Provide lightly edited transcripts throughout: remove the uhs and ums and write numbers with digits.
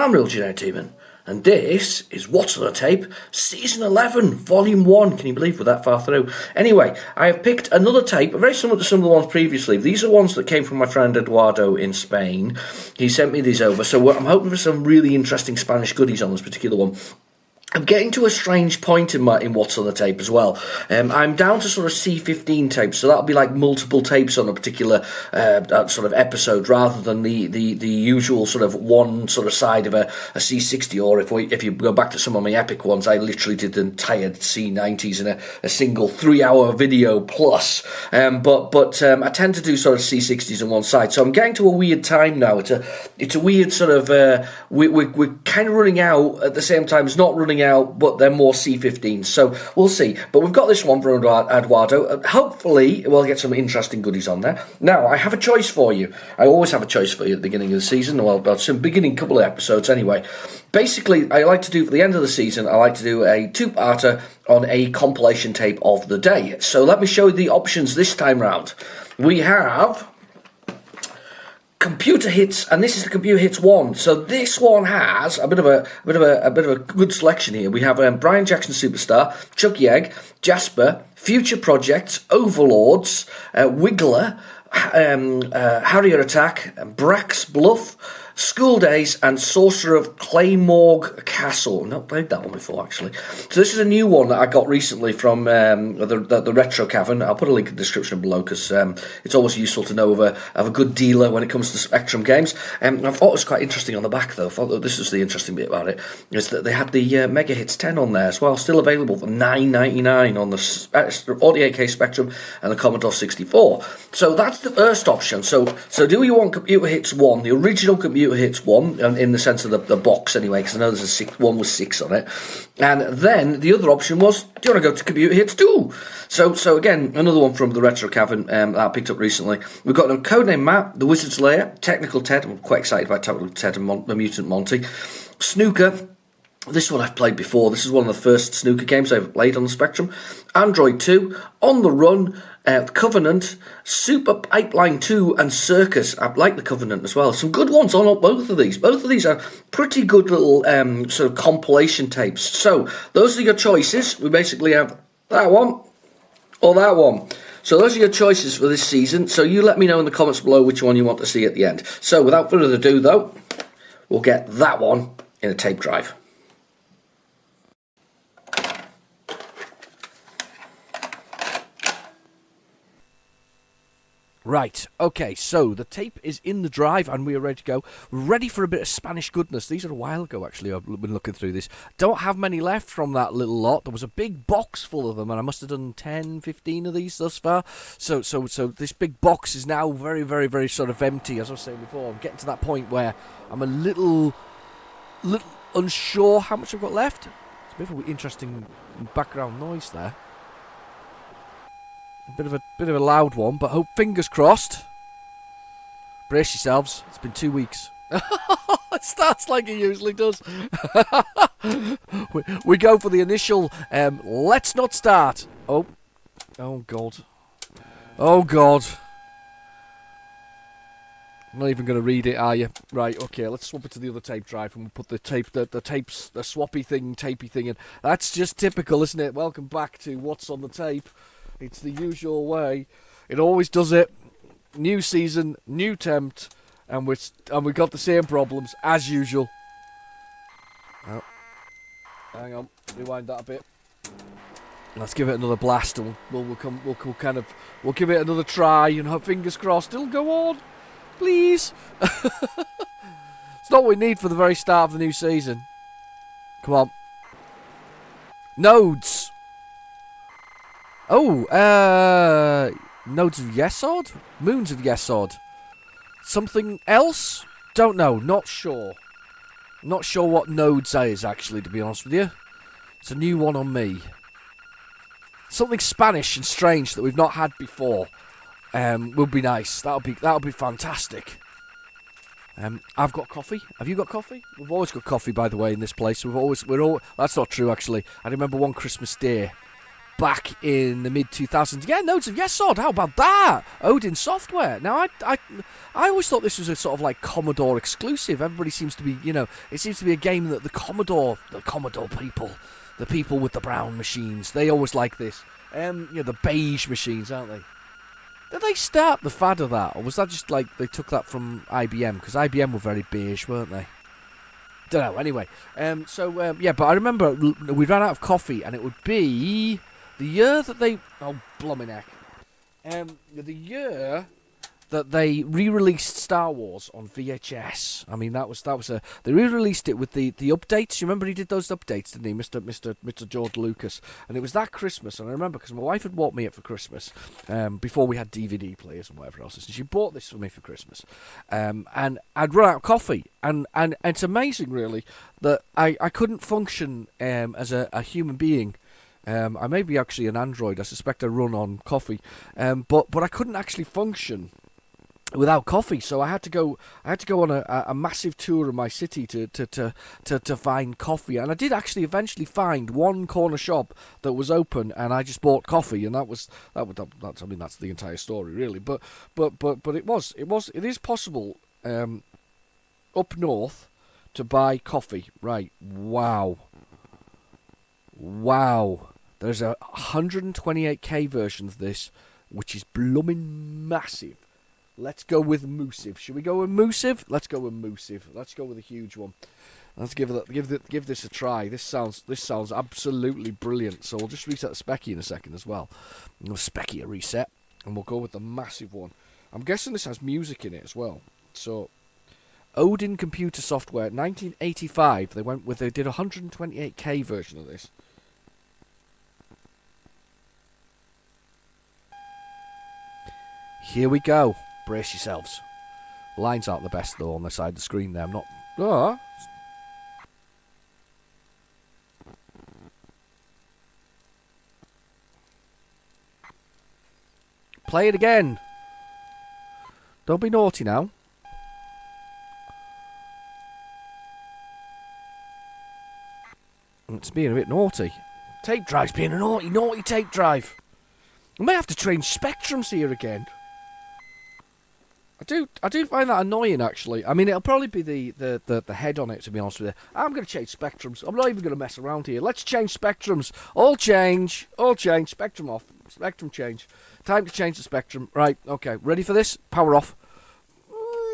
I'm Real Generic Demon, and this is What's on the Tape, Season 11, Volume 1. Can you believe we're that far through? Anyway, I have picked another tape, very similar to some of the ones previously. These are ones that came from my friend Eduardo in Spain. He sent me these over, so I'm hoping for some really interesting Spanish goodies on this particular one. I'm getting to a strange point in What's on the Tape as well. I'm down to sort of C15 tapes, so that'll be like multiple tapes on a particular sort of episode, rather than the usual sort of one sort of side of a C60. Or if you go back to some of my epic ones, I literally did the entire C90s in a single 3-hour video plus. But I tend to do sort of C60s on one side, so I'm getting to a weird time now. It's a weird sort of we're kind of running out at the same time. It's not running out, but they're more C15s, so we'll see. But we've got this one from Eduardo. Hopefully we'll get some interesting goodies on there. Now, I have a choice for you. I always have a choice for you at the beginning of the season. Well, some beginning couple of episodes anyway. Basically, I like to do, for the end of the season, I like to do a two-parter on a compilation tape of the day. So let me show you the options this time round. We have Computer Hits, and this is the Computer Hits 1. So this one has a bit of a good selection here. We have Brian Jackson Superstar, Chucky Egg, Jasper, Future Projects, Overlords, Wiggler, Harrier Attack, Brax Bluff, School Days, and Sorcerer of Claymore Castle. Not played that one before, actually. So this is a new one that I got recently from the Retro Cavern. I'll put a link in the description below, because it's always useful to know of a good dealer when it comes to Spectrum games. I thought it was quite interesting on the back, though. I thought that this was the interesting bit about it, is that they had the Mega Hits 10 on there as well, still available for $9.99 on the 48K Spectrum and the Commodore 64. So that's the first option. So do you want Computer Hits 1, the original Computer Hits 1, in the sense of the box anyway, because I know there's one with 6 on it, and then the other option was, do you want to go to Computer Hits 2? So again, another one from the Retro Cavern that I picked up recently. We've got Codename Matt, The Wizard's Lair, Technical Ted. I'm quite excited about Technical Ted and the Mutant Monty. Snooker. This one I've played before. This is one of the first snooker games I've played on the Spectrum. Android 2, On the Run, Covenant, Super Pipeline 2, and Circus. I like the Covenant as well. Some good ones on both of these. Both of these are pretty good little sort of compilation tapes. So those are your choices. We basically have that one or that one. So those are your choices for this season. So you let me know in the comments below which one you want to see at the end. So without further ado, though, we'll get that one in a tape drive. Right, okay, so the tape is in the drive and we are ready to go. Ready for a bit of Spanish goodness. These are a while ago, actually. I've been looking through this. Don't have many left from that little lot. There was a big box full of them, and I must have done 10, 15 of these thus far. So this big box is now very, very, very sort of empty, as I was saying before. I'm getting to that point where I'm a little unsure how much I've got left. It's a bit of an interesting background noise there. A bit of a loud one, but hope, fingers crossed. Brace yourselves. It's been 2 weeks. It starts like it usually does. we go for the initial. Let's not start. Oh God. Oh God. I'm not even going to read it, are you? Right, okay, let's swap it to the other tape drive and we'll put the tapes, the swappy thing, tapey thing in. That's just typical, isn't it? Welcome back to What's on the Tape. It's the usual way. It always does it. New season, new tempt, and we got the same problems as usual. Oh. Hang on, rewind that a bit. Let's give it another blast, and we'll give it another try. And hope, fingers crossed, it'll go on, please. It's not what we need for the very start of the new season. Come on, nodes. Oh, nodes of Yesod? Moons of Yesod. Something else? Don't know, not sure. Not sure what nodes is, actually, to be honest with you. It's a new one on me. Something Spanish and strange that we've not had before. Would be nice. That'll be fantastic. I've got coffee. Have you got coffee? We've always got coffee, by the way, in this place. That's not true, actually. I remember one Christmas day. back in the mid-2000s. Yeah, notes of Yesod, how about that? Odin Software. Now, I always thought this was a sort of like Commodore exclusive. Everybody seems to be, it seems to be a game that the Commodore people, the people with the brown machines, they always like this. The beige machines, aren't they? Did they start the fad of that, or was that just like they took that from IBM? Because IBM were very beige, weren't they? Don't know. Anyway, but I remember we ran out of coffee, and it would be the year that they blooming heck, the year that they re-released Star Wars on VHS. I mean, that was they re-released it with the updates. You remember he did those updates, didn't he, Mr. George Lucas? And it was that Christmas, and I remember because my wife had bought me it for Christmas before we had DVD players and whatever else. And she bought this for me for Christmas, and I'd run out of coffee, and it's amazing really that I couldn't function as a human being. I may be actually an android. I suspect I run on coffee, but I couldn't actually function without coffee, so I had to go on a massive tour of my city to find coffee, and I did actually eventually find one corner shop that was open, and I just bought coffee, and that's the entire story really. But it is possible up north to buy coffee. Right? Wow. There's a 128K version of this, which is blooming massive. Let's go with Moosive. Should we go with Moosive? Let's go with Moosive. Let's go with a huge one. Let's give this a try. This sounds absolutely brilliant. So we'll just reset the Specky in a second as well. We'll Specky a reset, and we'll go with the massive one. I'm guessing this has music in it as well. So Odin Computer Software, 1985. They did a 128K version of this. Here we go. Brace yourselves. Lines aren't the best though on the side of the screen there. I'm not. Oh. Play it again. Don't be naughty now. It's being a bit naughty. Tape drive's being a naughty tape drive. I may have to change spectrums here again. I do find that annoying, actually. I mean, it'll probably be the head on it, to be honest with you. I'm going to change spectrums. I'm not even going to mess around here. Let's change spectrums. All change. Spectrum off. Spectrum change. Time to change the spectrum. Right, okay. Ready for this? Power off.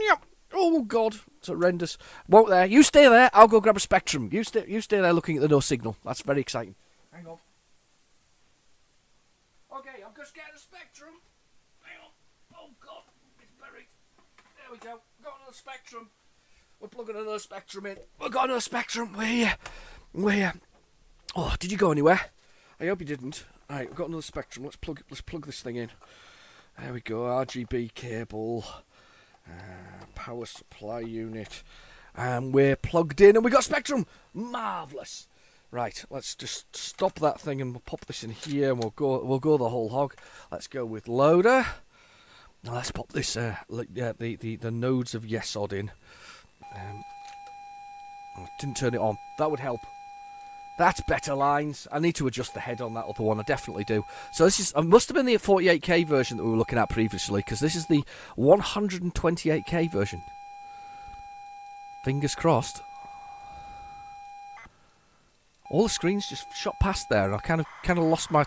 Yep. Oh, God. It's horrendous. Won't there. You stay there. I'll go grab a spectrum. You stay there looking at the no signal. That's very exciting. Hang on. Okay, I'm just getting a spectrum. Hang on. Oh, God. It's buried. There we go. We've got another spectrum. We're plugging another spectrum in. We've got another spectrum. We're here. Oh, did you go anywhere? I hope you didn't. Alright, we've got another spectrum. Let's plug this thing in. There we go. RGB cable. Power supply unit. And we're plugged in and we got spectrum. Marvellous. Right, let's just stop that thing and we'll pop this in here and we'll go the whole hog. Let's go with loader. Now let's pop this the nodes of Yesod in. Didn't turn it on. That would help. That's better lines. I need to adjust the head on that other one. I definitely do. So this must have been the 48K version that we were looking at previously, because this is the 128K version. Fingers crossed. All the screens just shot past there, and I kind of lost my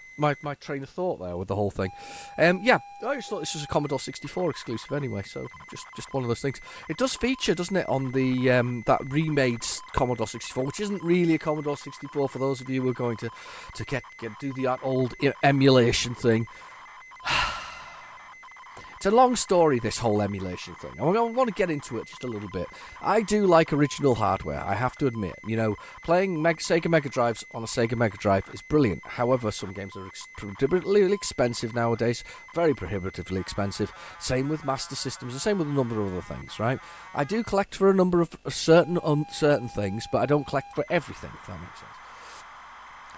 train of thought there with the whole thing. Yeah, I just thought this was a Commodore 64 exclusive anyway, so just one of those things. It does feature, doesn't it, on the that remade Commodore 64, which isn't really a Commodore 64 for those of you who are going to do the old emulation thing. It's a long story, this whole emulation thing. I want to get into it just a little bit. I do like original hardware, I have to admit. You know, playing Sega Mega Drives on a Sega Mega Drive is brilliant. However, some games are prohibitively expensive nowadays. Very prohibitively expensive. Same with Master Systems, and same with a number of other things, right? I do collect for a number of certain things, but I don't collect for everything, if that makes sense.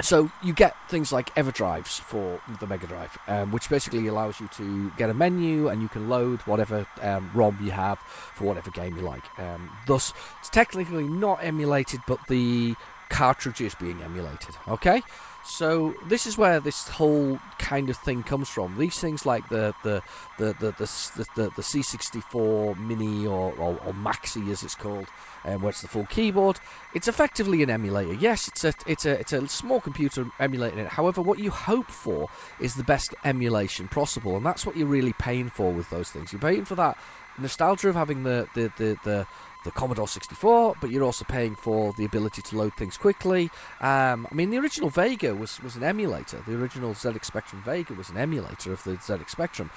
So you get things like EverDrives for the Mega Drive, which basically allows you to get a menu and you can load whatever ROM you have for whatever game you like. Thus, it's technically not emulated, but the cartridge is being emulated. Okay, So this is where this whole kind of thing comes from. These things like the C64 Mini or Maxi as it's called, where it's the full keyboard. It's effectively an emulator. Yes, it's a small computer emulating it. However, what you hope for is the best emulation possible, and that's what you're really paying for with those things. You're paying for that nostalgia of having the Commodore 64, but you're also paying for the ability to load things quickly. I mean, the original Vega was an emulator. The original ZX Spectrum Vega was an emulator of the ZX Spectrum.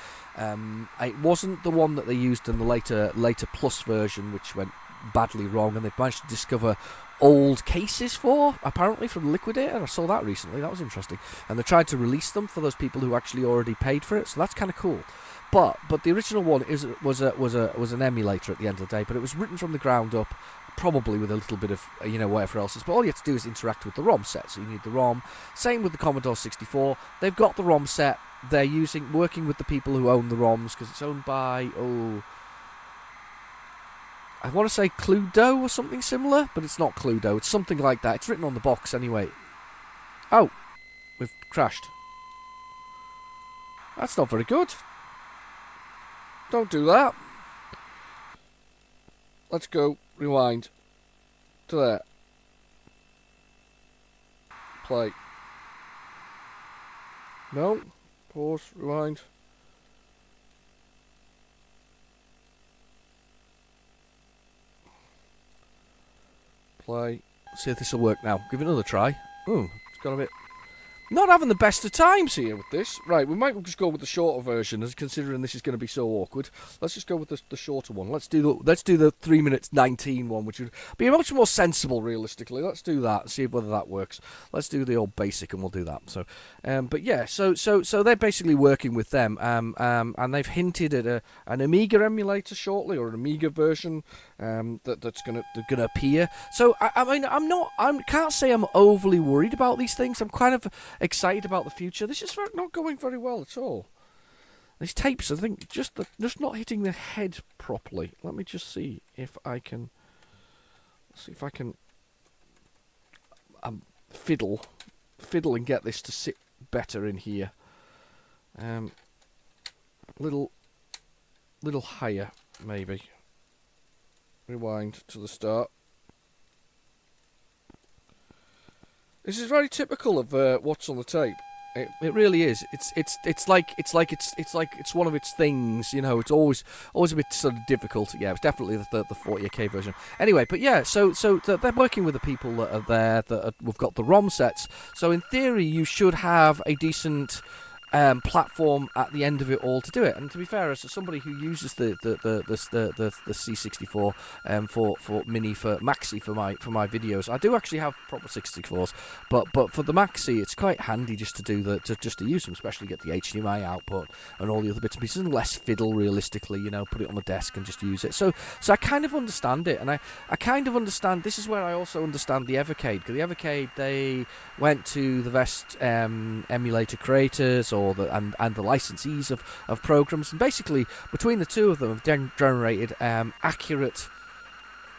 It wasn't the one that they used in the later Plus version, which went badly wrong, and they've managed to discover old cases for, apparently, from Liquidator. I saw that recently. That was interesting. And they tried to release them for those people who actually already paid for it, so that's kind of cool. But the original one was an emulator at the end of the day, but it was written from the ground up, probably with a little bit of whatever else is. But all you have to do is interact with the ROM set. So you need the ROM. Same with the Commodore 64. They've got the ROM set. They're working with the people who own the ROMs, because it's owned by I want to say Cluedo or something similar, but it's not Cluedo. It's something like that. It's written on the box anyway. Oh, we've crashed. That's not very good. Don't do that. Let's go. Rewind. To there. Play. No. Pause. Rewind. Play. See if this will work now. Give it another try. Ooh, it's got a bit... Not having the best of times here with this. Right, we might just go with the shorter version, as considering this is going to be so awkward. Let's just go with the shorter one. Let's do the 3 minutes 19 one, which would be much more sensible, realistically. Let's do that and see whether that works. Let's do the old basic, and we'll do that. So, but yeah, so they're basically working with them, and they've hinted at an Amiga emulator shortly, or an Amiga version that's gonna appear. So I mean, I can't say I'm overly worried about these things. I'm kind of excited about the future. This is not going very well at all. These tapes, I think, just not hitting the head properly. Let me just see if I can. Fiddle and get this to sit better in here. Little higher, maybe. Rewind to the start. This is very typical of what's on the tape. It really is. It's like one of its things. It's always a bit sort of difficult. Yeah, it's definitely the 40k version. Anyway, but yeah, so they're working with the people that are there we've got the ROM sets. So in theory, you should have a decent platform at the end of it all to do it. And to be fair, as somebody who uses the C64 for Mini, for Maxi for my videos, I do actually have proper 64s, but for the Maxi, it's quite handy just to do to use them, especially get the HDMI output and all the other bits and pieces, and less fiddle realistically. Put it on the desk and just use it. So I kind of understand it, and I kind of understand. This is where I also understand the Evercade, because the Evercade, they went to the best emulator creators and the licensees of programs, and basically between the two of them have generated accurate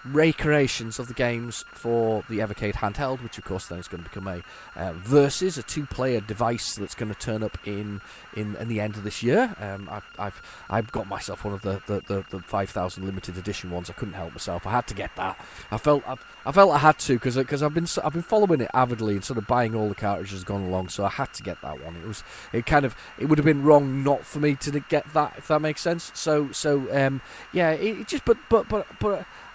recreations of the games for the Evercade handheld, which of course then is going to become a Versus, a two-player device that's going to turn up in the end of this year. I've got myself one of the 5,000 limited edition ones. I couldn't help myself. I had to get that. I felt I had to, because I've been following it avidly and sort of buying all the cartridges as gone along. So I had to get that one. It would have been wrong not for me to get that, if that makes sense. So yeah, it just but.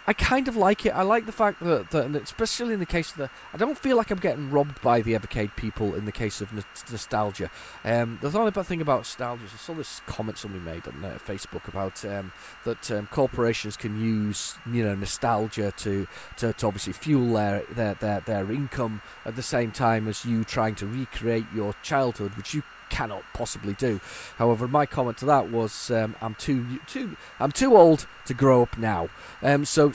I kind of like it. I like the fact that and especially in the case of I don't feel like I'm getting robbed by the Evercade people in the case of nostalgia. The only bad thing about nostalgia is I saw this comment somebody made on Facebook about that corporations can use nostalgia to obviously fuel their income at the same time as you trying to recreate your childhood, which you cannot possibly do. However, my comment to that was I'm too old to grow up now. So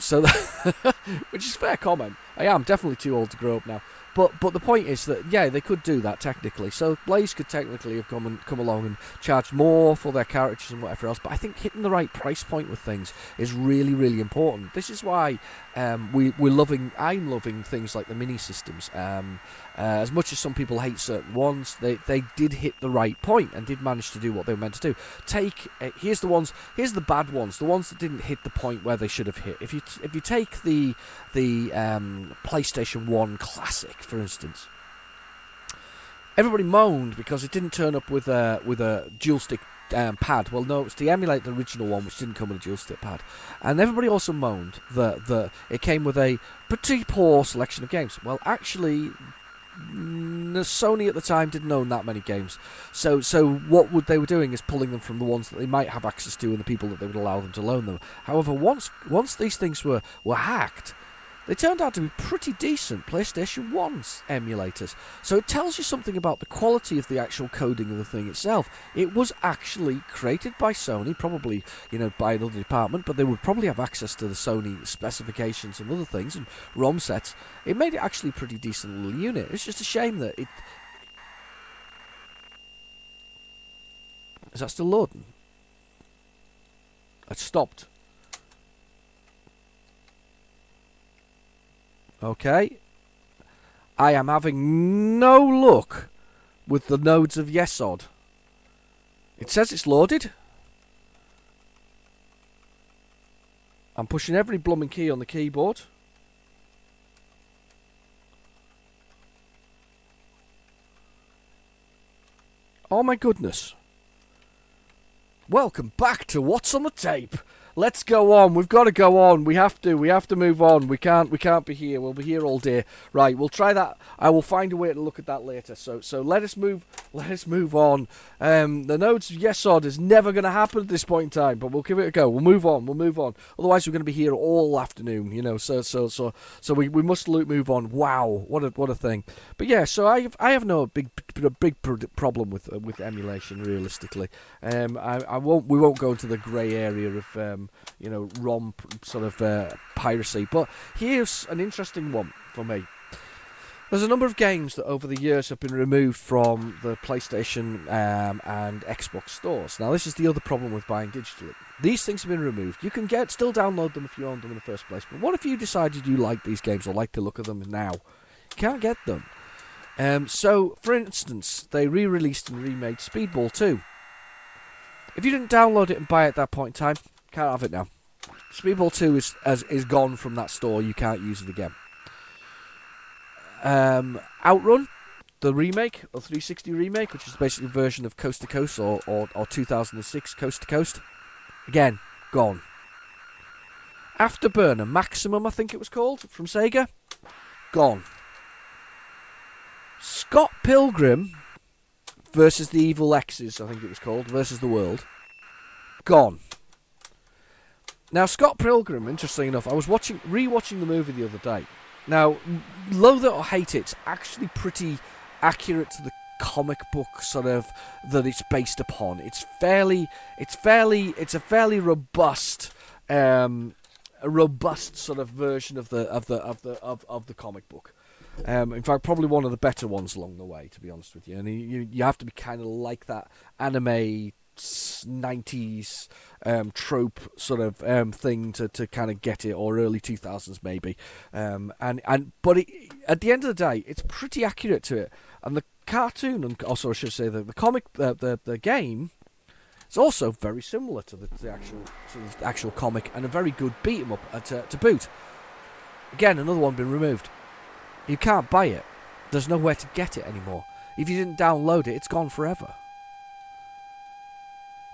which is a fair comment. I am definitely too old to grow up now. But the point is that, yeah, they could do that technically. So Blaze could technically have come along and charged more for their cartridges and whatever else. But I think hitting the right price point with things is really, really important. This is why I'm loving things like the mini systems. As much as some people hate certain ones, they did hit the right point and did manage to do what they were meant to do. Here's the bad ones, the ones that didn't hit the point where they should have hit. If you take the PlayStation 1 Classic, for instance, everybody moaned because it didn't turn up with a dual stick pad. Well, no, it's to emulate the original one, which didn't come with a dual stick pad. And everybody also moaned that it came with a pretty poor selection of games. Well, actually, Sony at the time didn't own that many games, so what they were doing is pulling them from the ones that they might have access to and the people that they would allow them to loan them. However, once these things were hacked, they turned out to be pretty decent PlayStation 1's emulators. So it tells you something about the quality of the actual coding of the thing itself. It was actually created by Sony, probably, by another department, but they would probably have access to the Sony specifications and other things and ROM sets. It made it actually a pretty decent little unit. It's just a shame that it... Is that still loading? It stopped. Okay. I am having no luck with the nodes of Yesod. It says it's loaded. I'm pushing every blooming key on the keyboard. Oh my goodness. Welcome back to What's on the Tape. Let's go on. We've got to go on. We have to move on. We can't be here. We'll be here all day. Right, we'll try that. I will find a way to look at that later. So let us move on. The nodes of Yesod is never going to happen at this point in time, but we'll give it a go. We'll move on. Otherwise we're going to be here all afternoon, so we must move on. Wow, what a thing. But yeah, so I have no big problem with emulation realistically. We won't go into the grey area of ROM sort of piracy. But here's an interesting one for me. There's a number of games that over the years have been removed from the PlayStation and Xbox stores. Now, this is the other problem with buying digitally. These things have been removed. You can still download them if you own them in the first place. But what if you decided you like these games or like the look of them now? You can't get them. So, for instance, they re-released and remade Speedball 2. If you didn't download it and buy it at that point in time, can't have it now. Speedball 2 is gone from that store. You can't use it again. Outrun, the remake, or 360 remake, which is basically a version of Coast to Coast or 2006 Coast to Coast. Again, gone. Afterburner Maximum, I think it was called, from Sega. Gone. Scott Pilgrim versus the Evil X's, I think it was called, versus the World. Gone. Now, Scott Pilgrim, interesting enough, I was rewatching the movie the other day. Now, loathe it or hate it, it's actually pretty accurate to the comic book sort of that it's based upon. It's a fairly robust, sort of version of the comic book. In fact, probably one of the better ones along the way, to be honest with you. And you have to be kind of like that anime 90s trope sort of thing to kind of get it, or early 2000s maybe. But at the end of the day, it's pretty accurate to it. And the cartoon, and also I should say the comic, the game, is also very similar to the actual comic, and a very good beat 'em up to boot. Again, another one been removed. You can't buy it. There's nowhere to get it anymore. If you didn't download it, it's gone forever.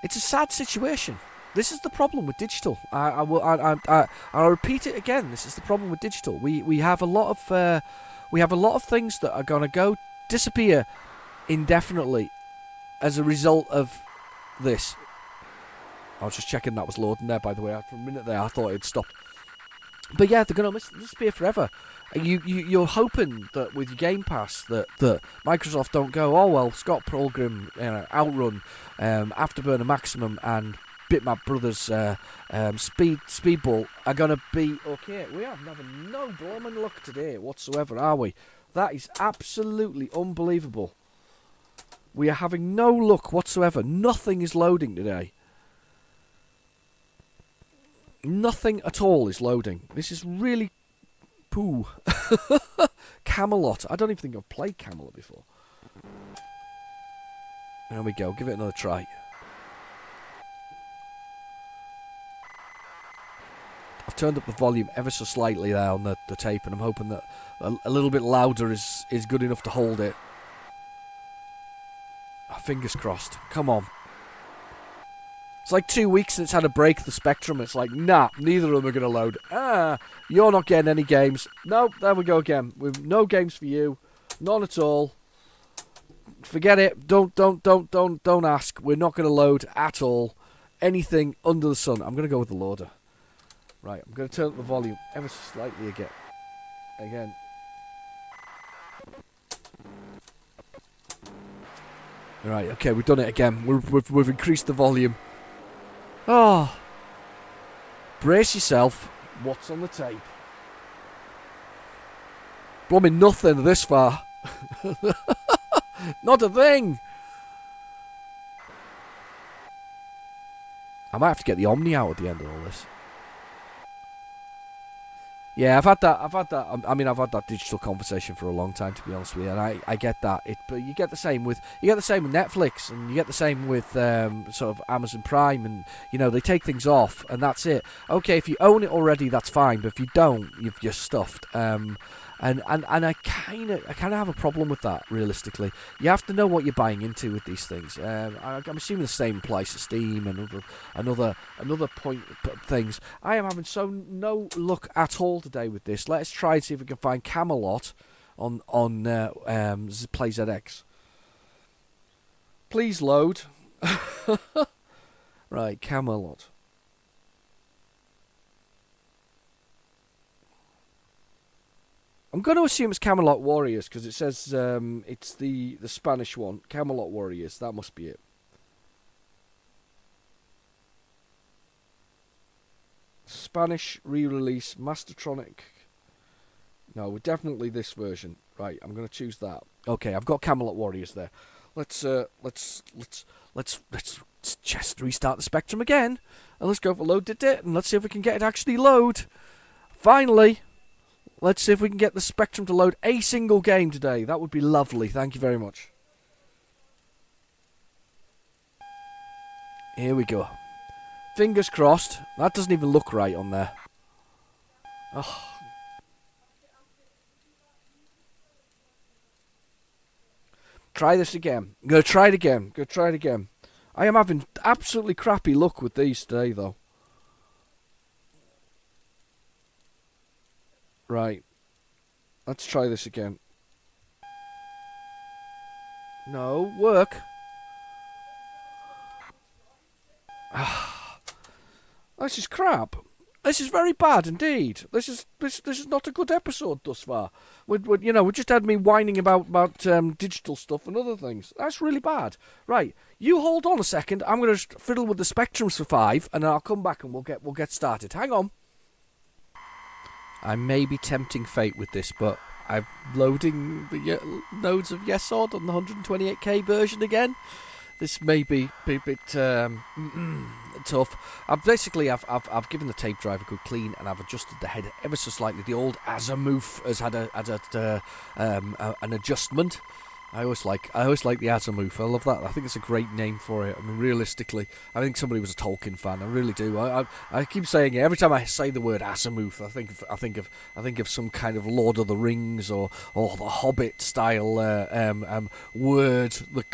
It's a sad situation. This is the problem with digital. I'll repeat it again. This is the problem with digital. We have a lot of things that are gonna disappear indefinitely as a result of this. I was just checking that was loading there, by the way. For a minute there, I thought it'd stopped. But yeah, they're going to disappear forever. You're hoping that with your Game Pass that Microsoft don't go, oh well, Scott Pilgrim, Outrun, Afterburner Maximum, and Bitmap Brothers Speedball are going to be okay. We are having no blooming luck today whatsoever, are we? That is absolutely unbelievable. We are having no luck whatsoever. Nothing is loading today. Nothing at all is loading. This is really poo. Camelot. I don't even think I've played Camelot before. There we go. Give it another try. I've turned up the volume ever so slightly there on the tape, and I'm hoping that a little bit louder is good enough to hold it. Oh, fingers crossed. Come on. It's like 2 weeks since it's had a break the Spectrum. It's like, nah, neither of them are going to load. You're not getting any games. No, there we go again. We've no games for you. None at all. Forget it. Don't ask. We're not going to load at all. Anything under the sun. I'm going to go with the loader. Right, I'm going to turn up the volume ever so slightly again. Right, okay, we've done it again. We've increased the volume. Oh, brace yourself. What's on the tape? Blooming nothing this far. Not a thing. I might have to get the Omni out at the end of all this. Yeah, I've had that. I mean, I've had that digital conversation for a long time, to be honest with you, and I get that. But you get the same with Netflix, and you get the same with sort of Amazon Prime, and they take things off, and that's it. Okay, if you own it already, that's fine, but if you don't, you're stuffed. And I kind of have a problem with that. Realistically, you have to know what you're buying into with these things. I'm assuming the same applies to Steam and another point things. I am having no luck at all today with this. Let's try and see if we can find Camelot on PlayZX. Please load. Right, Camelot. I'm going to assume it's Camelot Warriors because it says it's the Spanish one. Camelot Warriors, that must be it. Spanish re-release, Mastertronic. No, definitely this version. Right, I'm going to choose that. Okay, I've got Camelot Warriors there. Let's just restart the Spectrum again, and let's go for load it, and let's see if we can get it actually load. Finally. Let's see if we can get the Spectrum to load a single game today. That would be lovely. Thank you very much. Here we go. Fingers crossed. That doesn't even look right on there. Oh. Try this again. I'm going to try it again. I am having absolutely crappy luck with these today, though. Right. Let's try this again. No, work. This is crap. This is very bad indeed. This is not a good episode thus far. We just had me whining about digital stuff and other things. That's really bad. Right, you hold on a second. I'm going to fiddle with the Spectrums for 5, and then I'll come back and we'll get started. Hang on. I may be tempting fate with this, but I'm loading the nodes of YesOdd on the 128k version again. This may be a bit tough. I've given the tape drive a good clean, and I've adjusted the head ever so slightly. The old Azimuth has had an adjustment. I always like the Azimuth. I love that. I think it's a great name for it. I mean, realistically, I think somebody was a Tolkien fan. I really do. I keep saying it every time I say the word Azimuth. I think of some kind of Lord of the Rings or the Hobbit style word that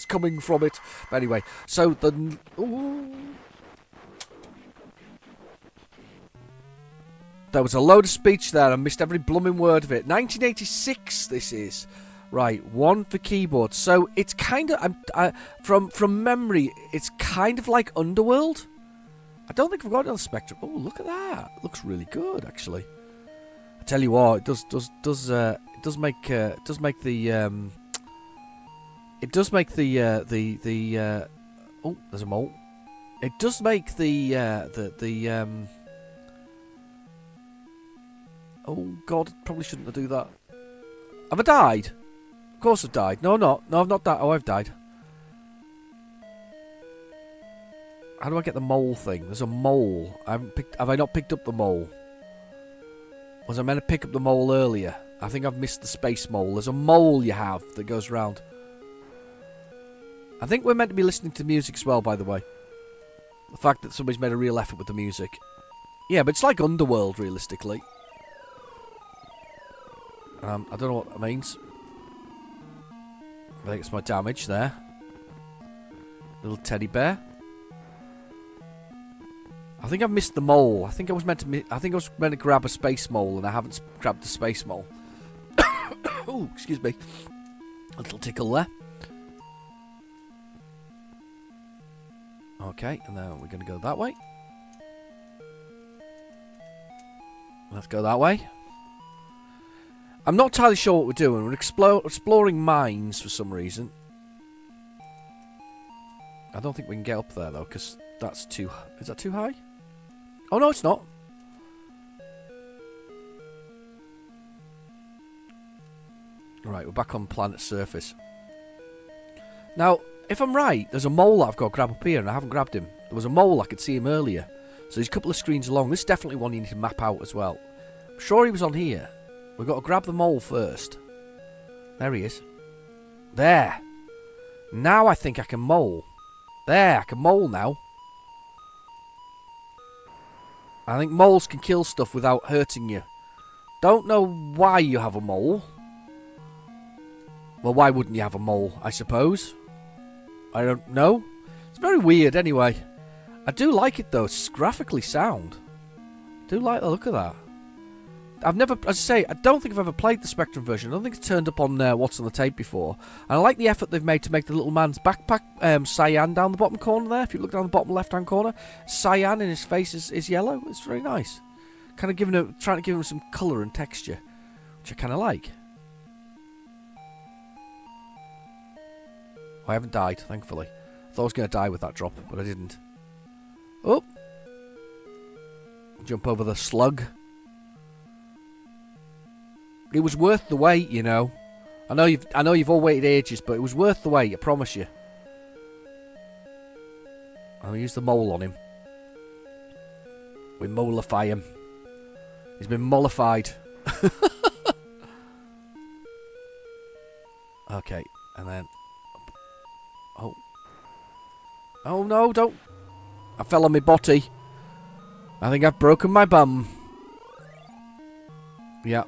coming from it. But anyway, so there was a load of speech there. I missed every blooming word of it. 1986. This is. Right, 1 for keyboard. So it's kind of from memory. It's kind of like Underworld. I don't think I've got it on the Spectrum. Oh, look at that! It looks really good, actually. I tell you what, it does make the oh, there's a mole. It does make oh God, probably shouldn't do that. Have I died? Of course I've died. No, no, I've not died. Oh, I've died. How do I get the mole thing? There's a mole. Have I not picked up the mole? Was I meant to pick up the mole earlier? I think I've missed the space mole. There's a mole you have that goes round. I think we're meant to be listening to music as well, by the way. The fact that somebody's made a real effort with the music. Yeah, but it's like Underworld, realistically. I don't know what that means. I think it's my damage there. Little teddy bear. I think I've missed the mole. I think I was meant to grab a space mole, and I haven't grabbed the space mole. Oh, excuse me. A little tickle there. Okay, and then we're going to go that way. Let's go that way. I'm not entirely sure what we're doing. We're exploring mines for some reason. I don't think we can get up there, though, because that's too... Is that too high? Oh, no, it's not. Right, we're back on planet's surface. Now, if I'm right, there's a mole that I've got to grab up here, and I haven't grabbed him. There was a mole, I could see him earlier. So he's a couple of screens along. This is definitely one you need to map out as well. I'm sure he was on here. We've got to grab the mole first. There he is. There. Now I think I can mole. There, I can mole now. I think moles can kill stuff without hurting you. Don't know why you have a mole. Well, why wouldn't you have a mole, I suppose? I don't know. It's very weird anyway. I do like it though, it's graphically sound. I do like the look of that. I've never, as I say, I don't think I've ever played the Spectrum version. I don't think it's turned up on What's on the Tape before. And I like the effort they've made to make the little man's backpack cyan down the bottom corner there. If you look down the bottom left-hand corner, cyan and his face is yellow. It's very nice. Kind of trying to give him some colour and texture, which I kind of like. I haven't died, thankfully. I thought I was going to die with that drop, but I didn't. Oh! Jump over the slug. It was worth the wait, you know. I know you've all waited ages, but it was worth the wait, I promise you. I'll use the mole on him. We mollify him. He's been mollified. Okay, and then... Oh. Oh no, don't... I fell on my body. I think I've broken my bum. Yeah.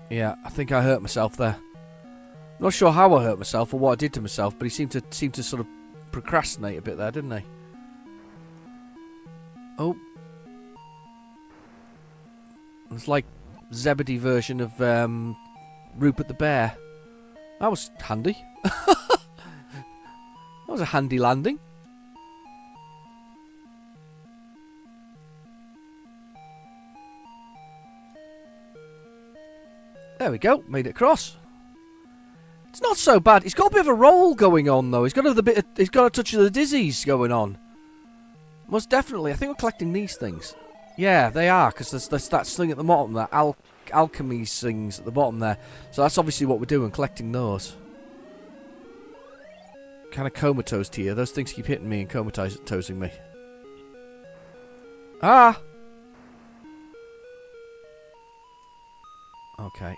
Yeah, I think I hurt myself there. Not sure how I hurt myself or what I did to myself, but he seemed to sort of procrastinate a bit there, didn't he? Oh. It's like Zebedee version of Rupert the Bear. That was handy. That was a handy landing. There we go, made it across. It's not so bad. He's got a bit of a roll going on though. He's got a touch of the dizzies going on. Most definitely. I think we're collecting these things. Yeah, they are, because there's that thing at the bottom, that alchemy things at the bottom there. So that's obviously what we're doing, collecting those. Kind of comatose here. Those things keep hitting me and comatosing me. Ah! Okay.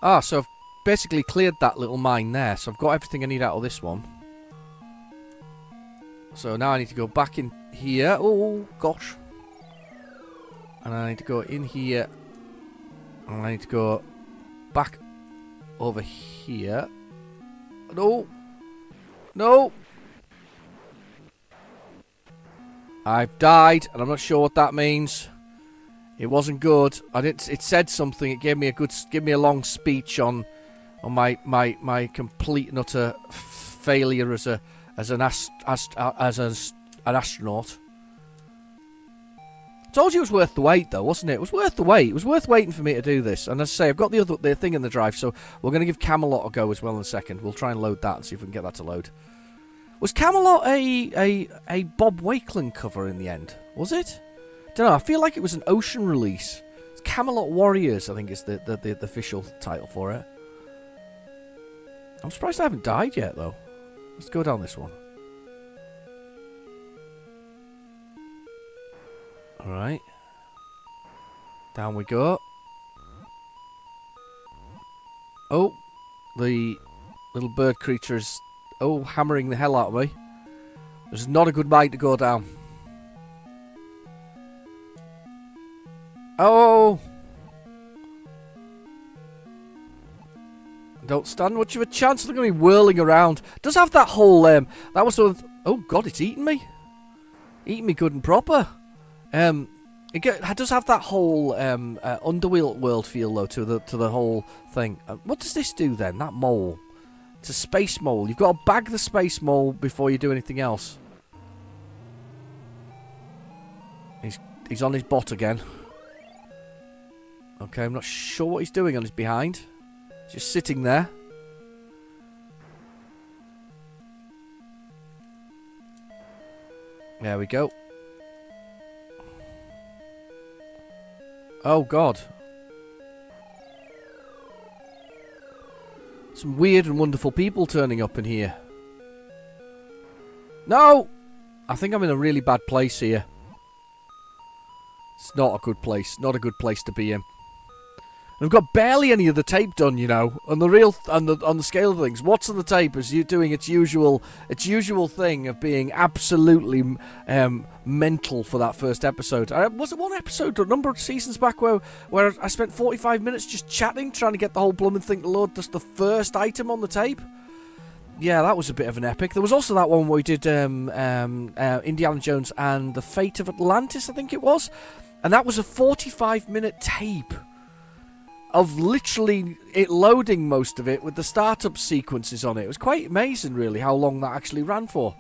Ah, so I've basically cleared that little mine there. So I've got everything I need out of this one. So now I need to go back in here. Oh, gosh. And I need to go in here. And I need to go back over here. No. No. I've died, and I'm not sure what that means. It wasn't good. It said something. It gave me a long speech on my complete and utter failure as an astronaut. I told you it was worth the wait, though, wasn't it? It was worth the wait. It was worth waiting for me to do this. And as I say, I've got the thing in the drive, so we're going to give Camelot a go as well in a second. We'll try and load that and see if we can get that to load. Was Camelot a Bob Wakeland cover in the end? Was it? Don't know. I feel like it was an Ocean release. It's Camelot Warriors, I think is the official title for it. I'm surprised I haven't died yet, though. Let's go down this one. Alright. Down we go. Oh, the little bird creature is, hammering the hell out of me. This is not a good night to go down. Oh! Don't stand much of a chance. Look at me whirling around. It does have that whole, that was sort of, oh god, it's eating me. Eating me good and proper. It does have that whole Underworld feel though to the whole thing. What does this do then? That mole. It's a space mole. You've got to bag the space mole before you do anything else. He's on his bot again. Okay, I'm not sure what he's doing on his behind. He's just sitting there. There we go. Oh god. Some weird and wonderful people turning up in here. No! I think I'm in a really bad place here. It's not a good place. Not a good place to be in. I've got barely any of the tape done, you know. On the scale of things, what's on the tape is you doing its usual thing of being absolutely mental for that first episode. Was it one episode or a number of seasons back where I spent 45 minutes just chatting, trying to get the whole blooming thing to load just the first item on the tape? Yeah, that was a bit of an epic. There was also that one where we did Indiana Jones and the Fate of Atlantis, I think it was. And that was a 45-minute tape of literally it loading most of it with the startup sequences on it. It was quite amazing, really, how long that actually ran for.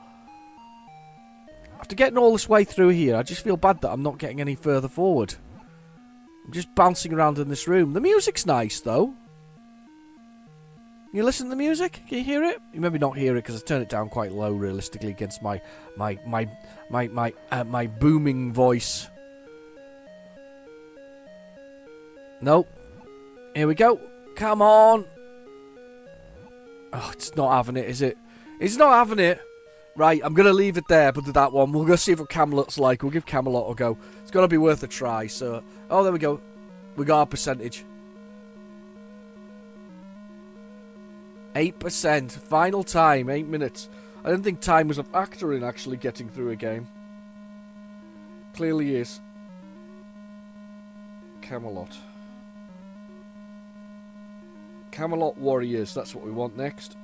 After getting all this way through here, I just feel bad that I'm not getting any further forward. I'm just bouncing around in this room. The music's nice, though. You listen to the music? Can you hear it? You maybe not hear it because I turned it down quite low, realistically, against my booming voice. Nope. Here we go. Come on. Oh, it's not having it, is it? It's not having it. Right, I'm going to leave it there, but that one. We'll go see what Camelot's like. We'll give Camelot a go. It's got to be worth a try, so... Oh, there we go. We got our percentage. 8%. Final time, 8 minutes. I didn't think time was a factor in actually getting through a game. Clearly is. Camelot. Camelot Warriors, that's what we want next.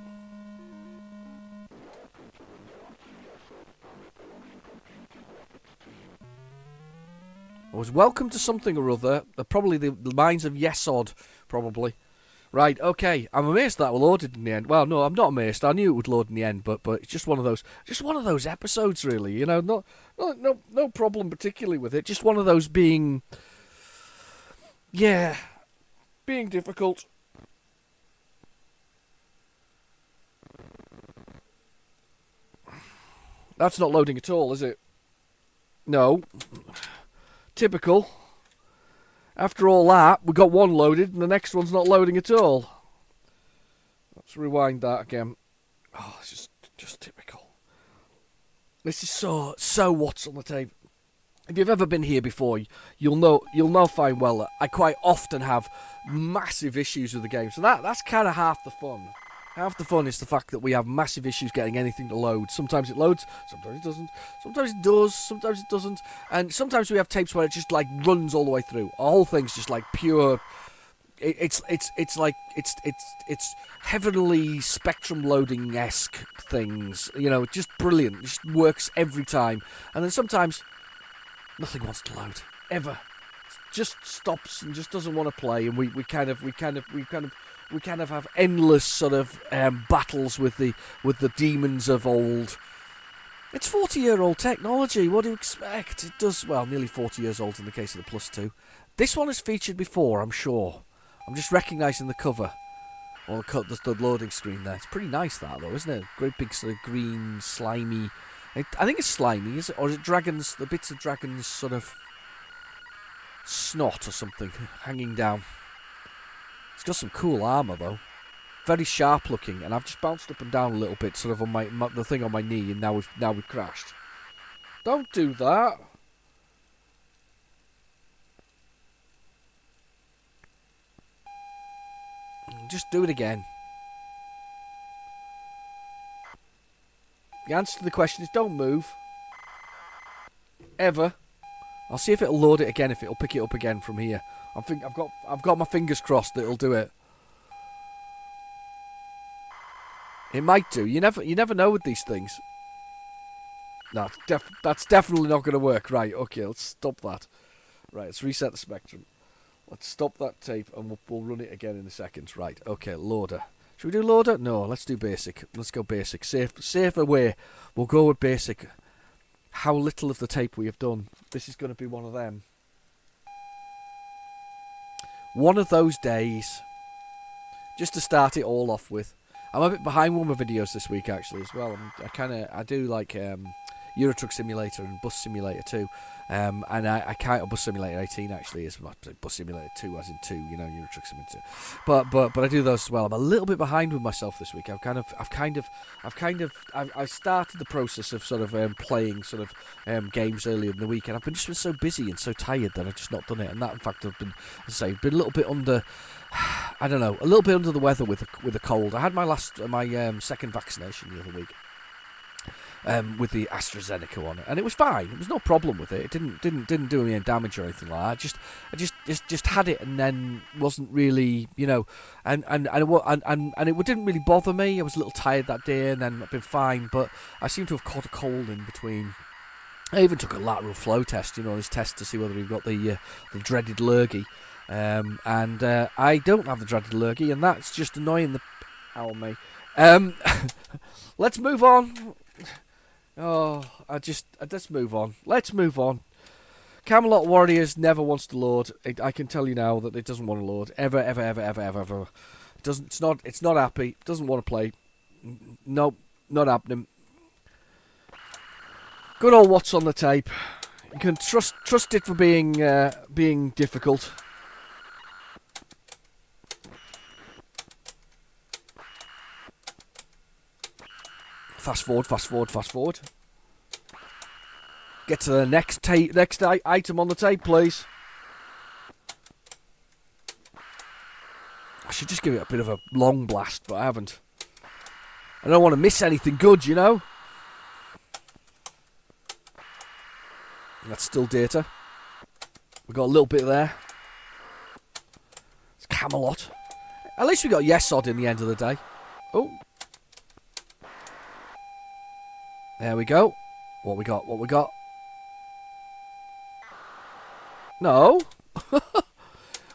I was welcome to something or other. Probably the minds of Yesod, probably. Right, okay. I'm amazed that loaded in the end. Well, no, I'm not amazed. I knew it would load in the end, but it's just one of those episodes, really. You know, no problem particularly with it. Just one of those being difficult. That's not loading at all, is it? No. Typical. After all that, we got one loaded and the next one's not loading at all. Let's rewind that again. Oh, it's just typical. This is so what's on the tape. If you've ever been here before, you'll know fine well that I quite often have massive issues with the game. So that's kind of half the fun. Half the fun is the fact that we have massive issues getting anything to load. Sometimes it loads, sometimes it doesn't. Sometimes it does, sometimes it doesn't. And sometimes we have tapes where it just like runs all the way through. Our whole thing's just like pure. It's heavenly spectrum loading-esque things. You know, just brilliant. It just works every time. And then sometimes nothing wants to load ever. It just stops and just doesn't want to play. And we kind of have endless sort of battles with the demons of old. It's 40-year-old technology. What do you expect? It does, well, nearly 40 years old in the case of the Plus 2. This one has featured before, I'm sure. I'm just recognising the cover. Or the loading screen there. It's pretty nice, that, though, isn't it? Great big sort of green, slimy... I think it's slimy, is it? Or is it dragons, the bits of dragons sort of snot or something hanging down? It's got some cool armour, though. Very sharp looking, and I've just bounced up and down a little bit, sort of on the thing on my knee, and now we've crashed. Don't do that. Just do it again. The answer to the question is don't move. Ever. I'll see if it'll load it again, if it'll pick it up again from here. I've got my fingers crossed that it'll do it. It might do. You never know with these things. No, that's definitely not going to work. Right, okay, let's stop that. Right, let's reset the spectrum. Let's stop that tape and we'll run it again in a second. Right, okay, loader. Should we do loader? No, let's do basic. Let's go basic. Safer way. We'll go with basic. How little of the tape we have done. This is going to be one of them. One of those days. Just to start it all off with. I'm a bit behind with my videos this week actually as well. I do like Euro Truck Simulator and Bus Simulator 2. And I can't, Bus Simulator 18 actually is Bus Simulator 2 as in 2, you know, Euro Truck Simulator 2. But I do those as well. I'm a little bit behind with myself this week. I started the process of sort of playing sort of games earlier in the week, and I've been so busy and so tired that I've just not done it. And that, in fact, I've been, as I say, been a little bit under. I don't know, a little bit under the weather with a cold. I had my second vaccination the other week. With the AstraZeneca on it, and it was fine. There was no problem with it. It didn't do any damage or anything like that. I just had it, and then wasn't really, you know, and it didn't really bother me. I was a little tired that day, and then I've been fine. But I seem to have caught a cold in between. I even took a lateral flow test, you know, this test to see whether we've got the dreaded lurgy, and I don't have the dreaded lurgy, and that's just annoying the out of me. Let's move on. Oh, let's move on. Let's move on. Camelot Warriors never wants to load. I can tell you now that it doesn't want to load. Ever. It doesn't. It's not happy. It doesn't want to play. Nope, not happening. Good old what's on the tape. You can trust it for being difficult. Fast forward. Get to the next item on the tape, please. I should just give it a bit of a long blast, but I haven't. I don't want to miss anything good, you know. That's still data. We got a little bit there. It's Camelot. At least we got Yesod in the end of the day. Oh. There we go. What we got? No.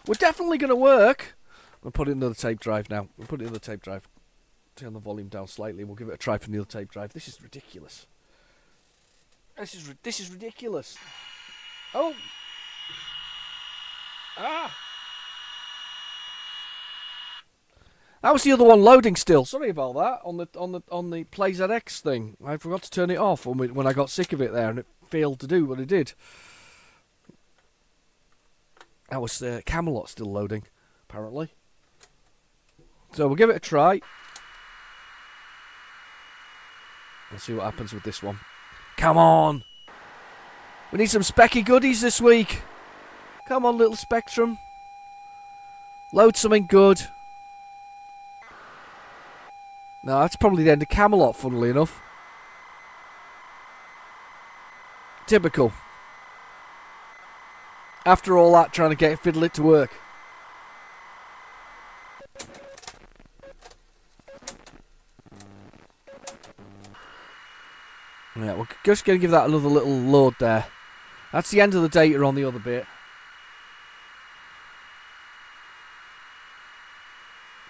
We're definitely going to work. We'll put it in the tape drive now. Turn the volume down slightly. We'll give it a try from the other tape drive. This is ridiculous. This is ridiculous. Oh. Ah. That was the other one loading still. Sorry about that. On the PlayZX thing, I forgot to turn it off when I got sick of it there, and it failed to do what it did. That was Camelot still loading, apparently. So we'll give it a try. Let's see what happens with this one. Come on! We need some specky goodies this week. Come on, little Spectrum. Load something good. No, that's probably the end of Camelot, funnily enough. Typical. After all that, trying to fiddle it to work. Yeah, we're just going to give that another little load there. That's the end of the data on the other bit.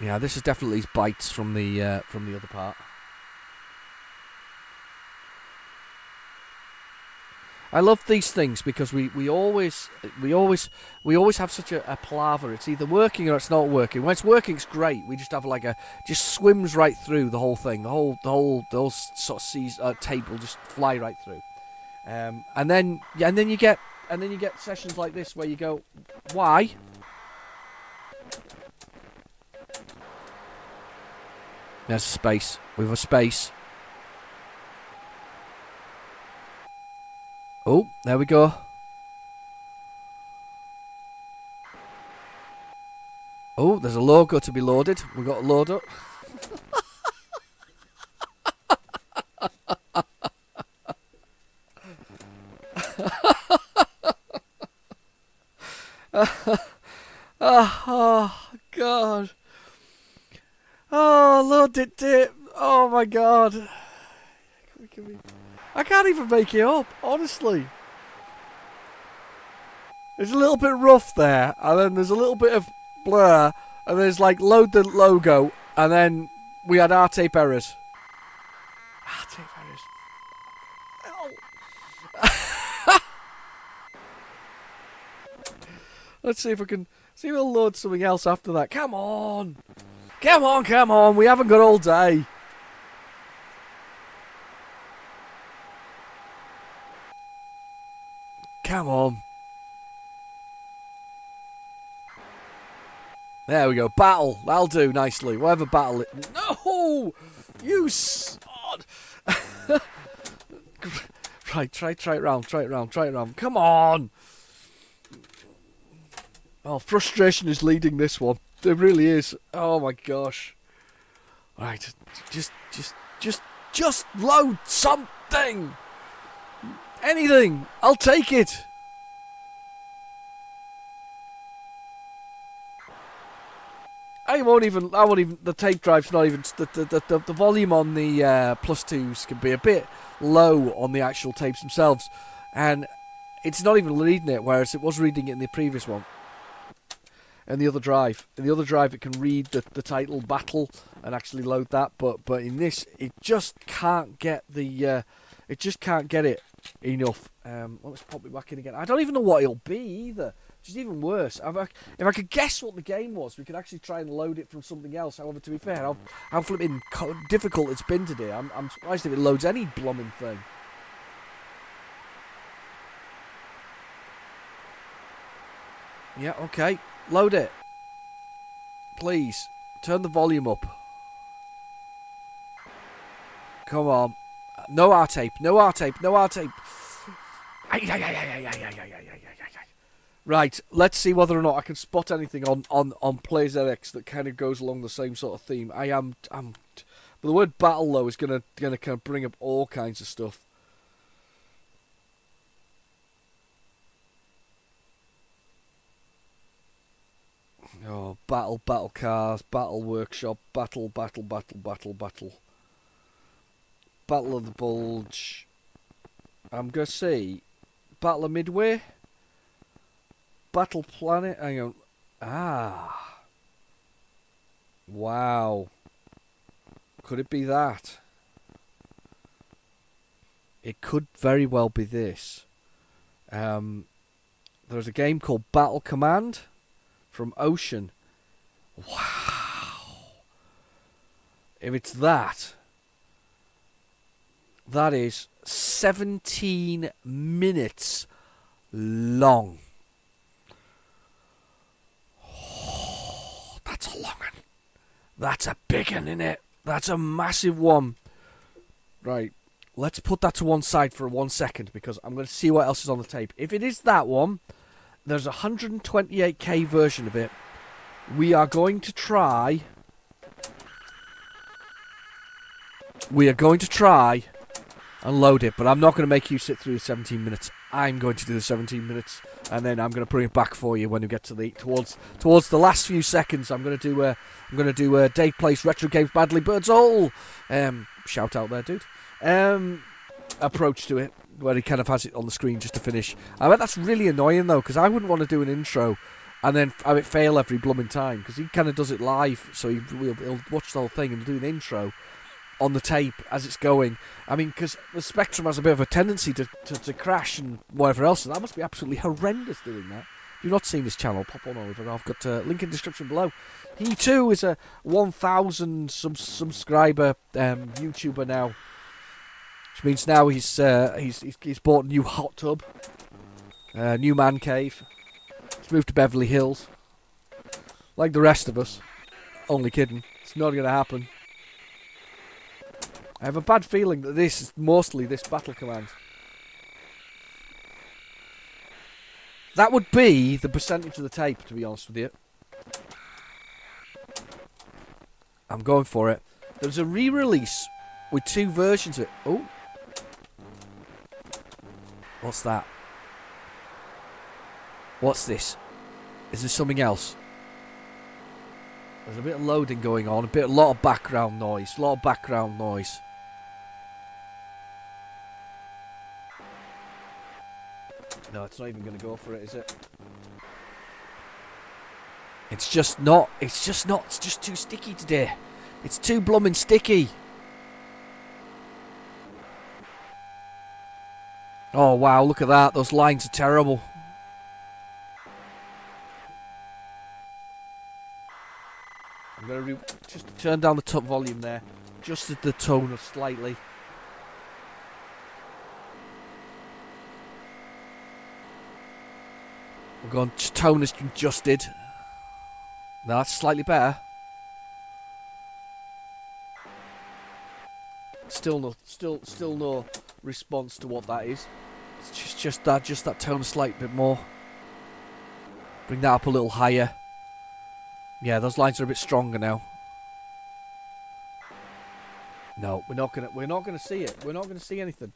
Yeah, this is definitely bytes from the other part. I love these things because we always have such a palaver. It's either working or it's not working. When it's working, it's great. We just have just swims right through the whole thing. The whole sort of tape will just fly right through. And then you get sessions like this where you go, why? There's space. We have a space. Oh, there we go. Oh, there's a logo to be loaded. We've got to load up. Oh, God. Oh, load it. Oh, my God. I can't even make it up, honestly. It's a little bit rough there, and then there's a little bit of blur, and there's like load the logo, and then we had R-tape errors. R-tape errors. Ow. Let's see if we can. See if we'll load something else after that. Come on! Come on! We haven't got all day. Come on. There we go. Battle. That'll do nicely. Whatever battle it... No! You sod! Right, try it round. Come on! Oh, frustration is leading this one. It really is. Oh my gosh. Right, just load something! Anything! I'll take it! I won't even, the tape drive's not even, the volume on the plus 2s can be a bit low on the actual tapes themselves, and it's not even reading it, whereas it was reading it in the previous one. And the other drive. In the other drive it can read the title Battle and actually load that, but in this, it just can't get the, it just can't get it enough. Let's pop it back in again. I don't even know what it'll be either. Which is even worse. If I could guess what the game was, we could actually try and load it from something else. However, to be fair, how flipping difficult it's been today. I'm surprised if it loads any blooming thing. Yeah, okay. Load it. Please. Turn the volume up. Come on. No R-tape. Right, let's see whether or not I can spot anything on PlayZX that kind of goes along the same sort of theme. But the word battle though is gonna kind of bring up all kinds of stuff. Oh, battle cars, battle workshop, battle. Battle of the Bulge. I'm gonna see Battle of Midway. Battle Planet. Hang on. Ah. Wow. Could it be that? It could very well be this. There's a game called Battle Command from Ocean. Wow. If it's that, that is 17 minutes long. Oh, that's a long one. That's a big one, innit? That's a massive one. Right. Let's put that to one side for 1 second because I'm going to see what else is on the tape. If it is that one, there's a 128k version of it. We are going to try... and load it, but I'm not going to make you sit through the 17 minutes. I'm going to do the 17 minutes, and then I'm going to bring it back for you when we get to the towards the last few seconds. I'm going to do Dave Plays Retrogames Badly Birds All. Shout out there, dude. Approach to it where he kind of has it on the screen just to finish. I bet that's really annoying though, because I wouldn't want to do an intro and then have it fail every blooming time, because he kind of does it live, so he'll watch the whole thing and do an intro on the tape as it's going. I mean, because the Spectrum has a bit of a tendency to crash and whatever else, and that must be absolutely horrendous doing that. If you've not seen this channel, pop on over. I've got a link in the description below. He too is a 1,000 subscriber YouTuber now, which means now he's bought a new hot tub, new man cave. He's moved to Beverly Hills, like the rest of us. Only kidding. It's not going to happen. I have a bad feeling that this is mostly this Battle Command. That would be the percentage of the tape, to be honest with you. I'm going for it. There's a re-release with 2 versions of it. Oh. What's that? What's this? Is there something else? There's a bit of loading going on, a lot of background noise, No, it's not even going to go for it, is it? It's just too sticky today. It's too blooming sticky. Oh wow, look at that, those lines are terrible. I'm going to just turn down the top volume there, just at the tone slightly. We're going, tone has been adjusted. No, that's slightly better. Still no response to what that is. It's just that tone a slight bit more. Bring that up a little higher. Yeah, those lines are a bit stronger now. No, we're not gonna see it. We're not gonna see anything.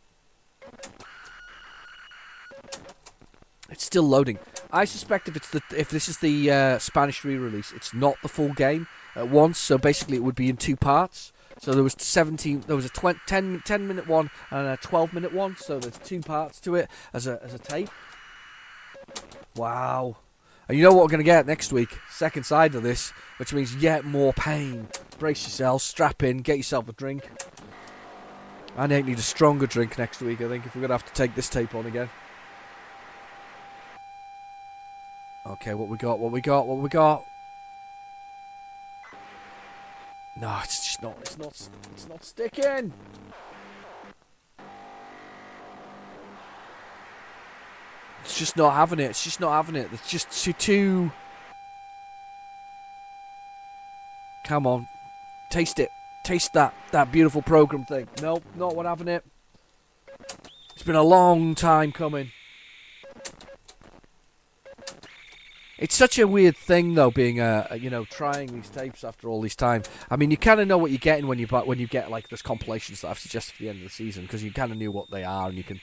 It's still loading. I suspect if this is the Spanish re-release, it's not the full game at once. So basically, it would be in 2 parts. So there was 17. There was a 10-minute one and a 12-minute one. So there's 2 parts to it as a tape. Wow. And you know what we're going to get next week? Second side of this, which means yet more pain. Brace yourself, strap in, get yourself a drink. I need a stronger drink next week, I think, if we're going to have to take this tape on again. Okay, what we got? No, it's just not, it's not sticking. It's just not having it. It's just too... Come on. Taste it. Taste that beautiful program thing. Nope, not what having it. It's been a long time coming. It's such a weird thing, though, being trying these tapes after all this time. I mean, you kind of know what you're getting when you get like those compilations that I've suggested for the end of the season, because you kind of knew what they are, and you can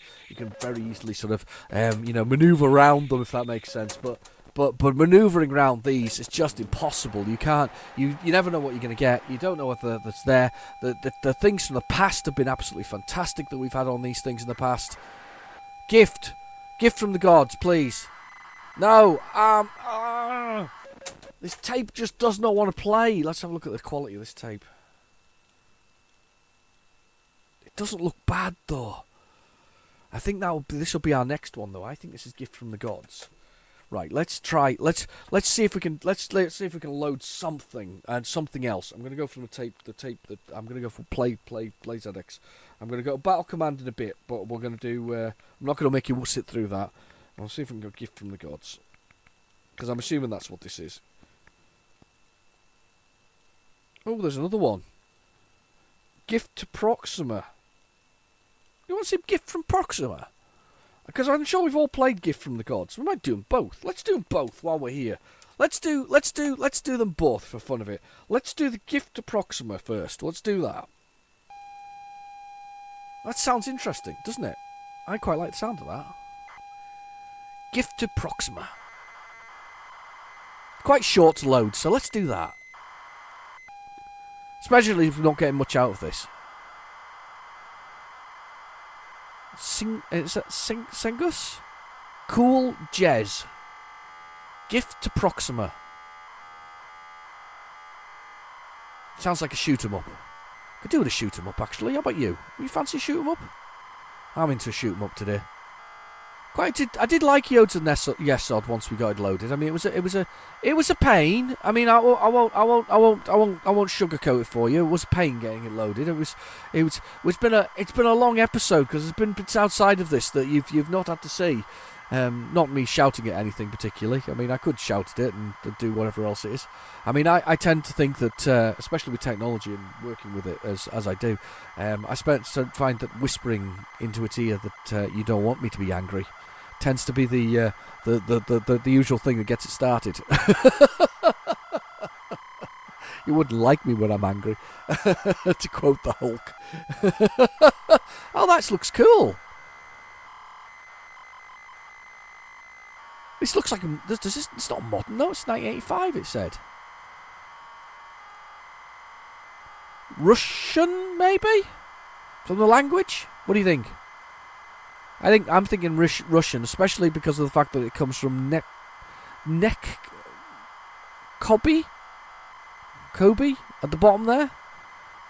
very easily sort of maneuver around them, if that makes sense. But maneuvering around these is just impossible. You can't. You never know what you're going to get. You don't know whether that's there. The things from the past have been absolutely fantastic that we've had on these things in the past. Gift from the gods, please. No, this tape just does not want to play. Let's have a look at the quality of this tape. It doesn't look bad though. I think this will be our next one though. I think this is Gift from the Gods. Right, let's try. Let's see if we can. Let's see if we can load something and something else. I'm going to go from the tape that I'm going to go for PlayZX. I'm going to go Battle Command in a bit, but we're going to do. I'm not going to make you sit through that. I'll see if we can go Gift from the Gods, because I'm assuming that's what this is. Oh, there's another one. Gift to Proxima. You want to see Gift from Proxima? Because I'm sure we've all played Gift from the Gods. We might do them both. Let's do them both while we're here. Let's do them both for fun of it. Let's do the Gift to Proxima first. Let's do that. That sounds interesting, doesn't it? I quite like the sound of that. Gift to Proxima. Quite short to load, so let's do that. Especially if we're not getting much out of this. Is that Sengus? Cool Jez. Gift to Proxima. Sounds like a shoot 'em up. Could do with a shoot 'em up actually. How about you? You fancy shoot 'em up? I'm into a shoot 'em up today. I did like Yoda and Yesod once we got it loaded. I mean, it was a pain. I mean, I won't sugarcoat it for you. It was a pain getting it loaded. It's been a long episode because there's been bits outside of this that you've not had to see. Not me shouting at anything particularly. I mean, I could shout at it and do whatever else it is. I mean, I tend to think that, especially with technology and working with it as I do, I find that whispering into its ear that you don't want me to be angry tends to be the usual thing that gets it started. You wouldn't like me when I'm angry, to quote the Hulk. Oh, that looks cool. This looks like it's not modern, no. It's 1985. It said Russian, maybe, from the language. What do you think? I'm thinking Russian, especially because of the fact that it comes from Kobe at the bottom there.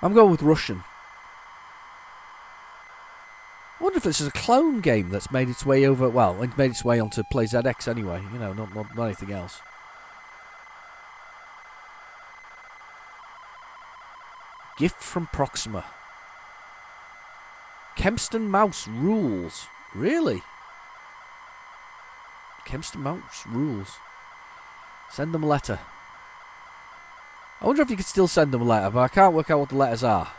I'm going with Russian. I wonder if this is a clone game that's made its way over. Well, it made its way onto PlayZX anyway. You know, not anything else. Gift from Proxima. Kempston Mouse rules. Really? Kempston Mouse rules. Send them a letter. I wonder if you could still send them a letter, but I can't work out what the letters are.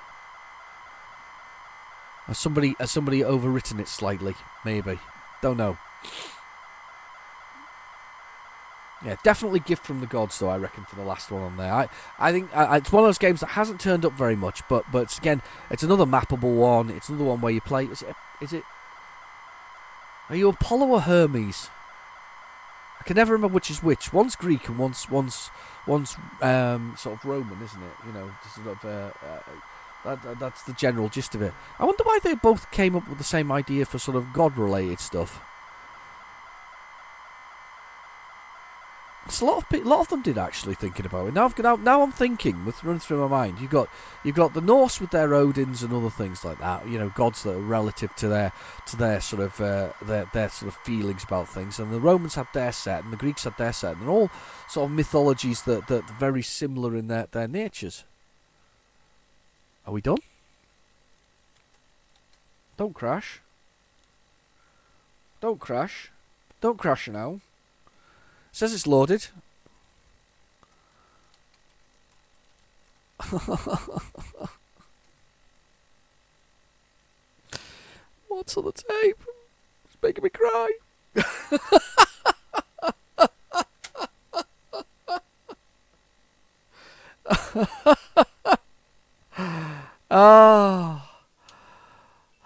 Has somebody overwritten it slightly? Maybe. Don't know. Yeah, definitely Gift from the Gods, though, I reckon, for the last one on there. I think it's one of those games that hasn't turned up very much, but again, it's another mappable one. It's another one where you play. Is it? Are you Apollo or Hermes? I can never remember which is which. One's Greek and one's sort of Roman, isn't it? You know, sort of. That's the general gist of it. I wonder why they both came up with the same idea for sort of God-related stuff. A lot of them did actually, thinking about it. Now I'm thinking, with running through my mind, you've got the Norse with their Odins and other things like that. You know, gods that are relative to their sort of their sort of feelings about things. And the Romans had their set, and the Greeks had their set, and they're all sort of mythologies that are very similar in their natures. Are we done? Don't crash. Don't crash. Don't crash now. Says it's loaded. What's on the tape? It's making me cry.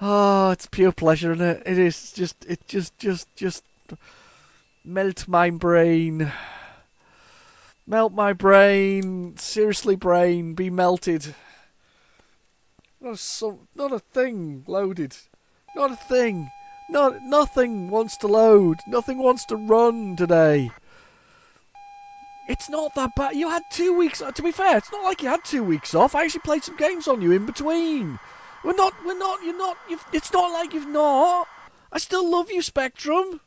Oh, it's pure pleasure, isn't it? It is just melt my brain. Melt my brain. Seriously, brain, be melted. Not a thing loaded. Not a thing. Nothing wants to load. Nothing wants to run today. It's not that bad. You had 2 weeks. To be fair, it's not like you had 2 weeks off. I actually played some games on you in between. You're not. It's not like you've not. I still love you, Spectrum.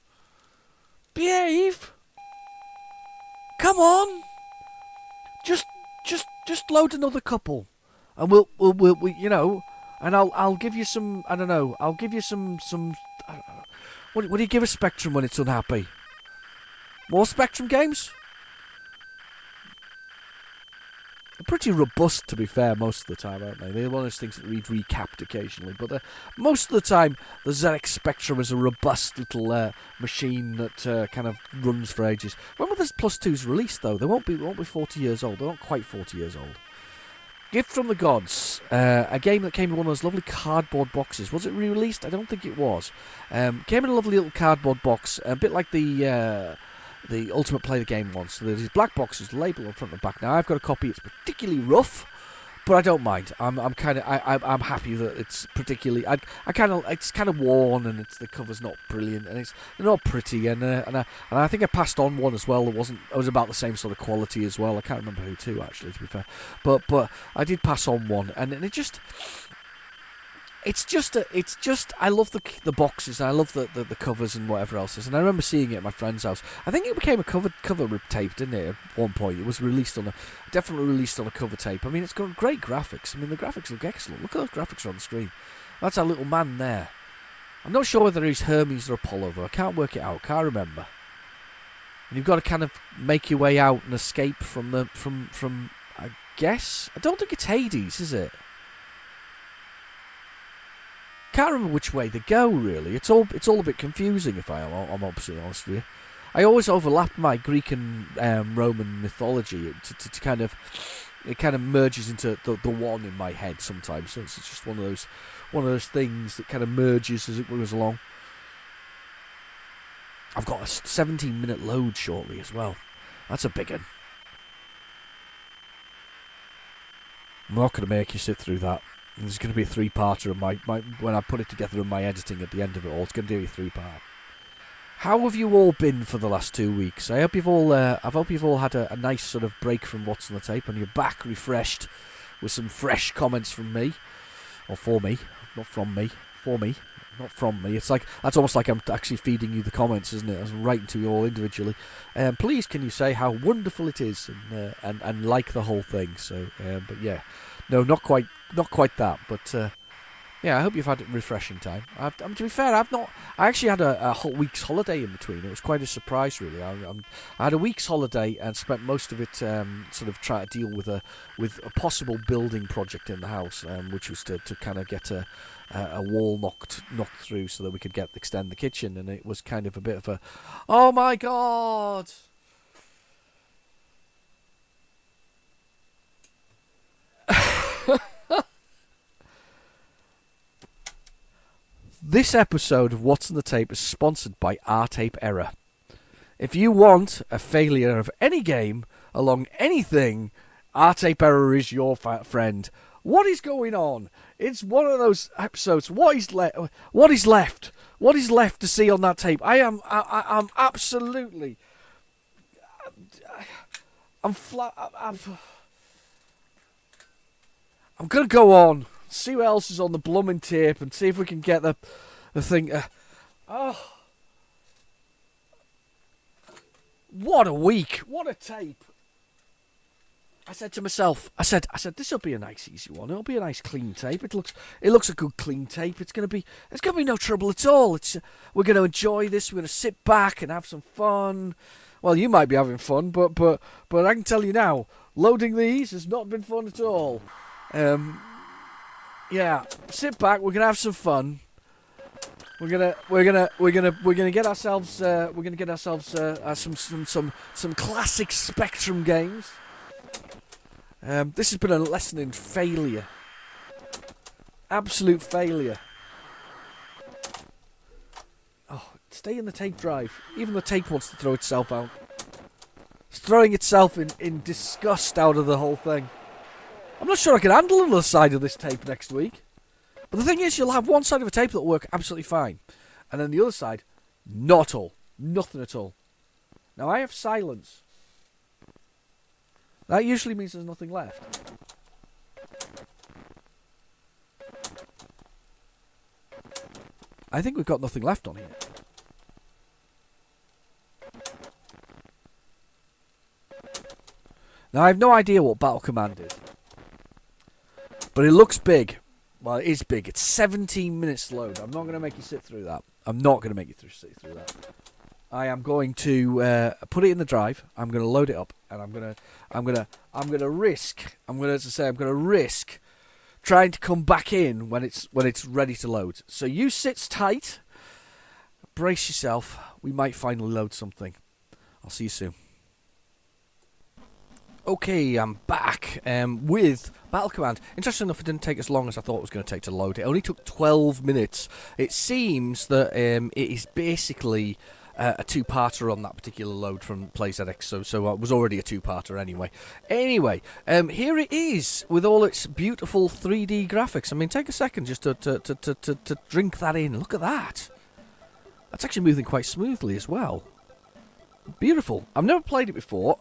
Behave. Come on. Just load another couple, and we'll you know, and I'll give you some. I don't know. I'll give you some. What do you give a Spectrum when it's unhappy? More Spectrum games? They're pretty robust, to be fair, most of the time, aren't they? They're one of those things that read recapped occasionally, but most of the time, the ZX Spectrum is a robust little machine that kind of runs for ages. When will this Plus 2s released, though? They won't be 40 years old. They're not quite 40 years old. Gift from the Gods, a game that came in one of those lovely cardboard boxes. Was it re-released? I don't think it was. Came in a lovely little cardboard box, a bit like the Ultimate Play the Game one. So there's these black boxes, the label on front and back. Now I've got a copy. It's particularly rough, but I don't mind. I'm happy that it's particularly. It's kind of worn, and the cover's not brilliant, and they're not pretty. And I think I passed on one as well. It was about the same sort of quality as well. I can't remember who to, actually, to be fair. But I did pass on one, and it just. It's just I love the boxes, and I love the covers and whatever else is. And I remember seeing it at my friend's house. I think it became a cover tape, didn't it? At one point, it was definitely released on a cover tape. I mean, it's got great graphics. I mean, the graphics look excellent. Look at those graphics on the screen. That's our little man there. I'm not sure whether he's Hermes or Apollo, though. I can't work it out. Can't remember. And you've got to kind of make your way out and escape from I guess. I don't think it's Hades, is it? Can't remember which way they go, really. It's all a bit confusing, if I'm obviously honest with you. I always overlap my Greek and Roman mythology to kind of it kind of merges into the one in my head sometimes. So it's just one of those things that kind of merges as it goes along. I've got a 17-minute load shortly as well. That's a big one. I'm not going to make you sit through that. There's going to be a 3-parter of my when I put it together in my editing at the end of it all. It's going to be a 3-part. How have you all been for the last 2 weeks? I hope you've all had a nice sort of break from What's on the Tape, and you're back refreshed with some fresh comments from me, or for me, not from me, for me, not from me. It's like that's almost like I'm actually feeding you the comments, isn't it? I was writing to you all individually. Please, can you say how wonderful it is and like the whole thing? So, but yeah, no, not quite that, but. Yeah, I hope you've had a refreshing time. To be fair, I actually had a whole week's holiday in between. It was quite a surprise, really. I had a week's holiday and spent most of it sort of trying to deal with a possible building project in the house, which was to kind of get a wall knocked through so that we could extend the kitchen. And it was kind of a bit of a, oh my god! This episode of What's on the Tape is sponsored by R-Tape Error. If you want a failure of any game along anything, R-Tape Error is your friend. What is going on? It's one of those episodes. What is left? What is left to see on that tape? I'm absolutely. I'm flat. I'm gonna go on. See what else is on the blooming tape and see if we can get the thing. What a week! What a tape! I said to myself, I said, this will be a nice easy one. It'll be a nice clean tape. It looks a good clean tape. It's gonna be no trouble at all. We're gonna enjoy this. We're gonna sit back and have some fun. Well, you might be having fun, but I can tell you now, loading these has not been fun at all. Yeah, sit back. We're gonna have some fun. We're gonna get ourselves some classic Spectrum games. This has been a lesson in failure. Absolute failure. Oh, stay in the tape drive. Even the tape wants to throw itself out. It's throwing itself in disgust out of the whole thing. I'm not sure I can handle another side of this tape next week. But the thing is, you'll have one side of a tape that'll work absolutely fine. And then the other side, not at all. Nothing at all. Now, I have silence. That usually means there's nothing left. I think we've got nothing left on here. Now, I have no idea what Battle Command is. But it looks big. Well, it is big. It's 17 minutes load. I'm not going to make you sit through that. I'm not going to make you sit through that. I am going to put it in the drive. I'm going to load it up, and I'm going to risk trying to come back in when it's ready to load. So you sit tight. Brace yourself. We might finally load something. I'll see you soon. Okay, I'm back with Battle Command. Interesting enough, it didn't take as long as I thought it was going to take to load. It only took 12 minutes. It seems that it is basically a two-parter on that particular load from PlayZX, so it was already a two-parter anyway. Anyway, here it is with all its beautiful 3D graphics. I mean, take a second just to drink that in. Look at that. That's actually moving quite smoothly as well. Beautiful. I've never played it before.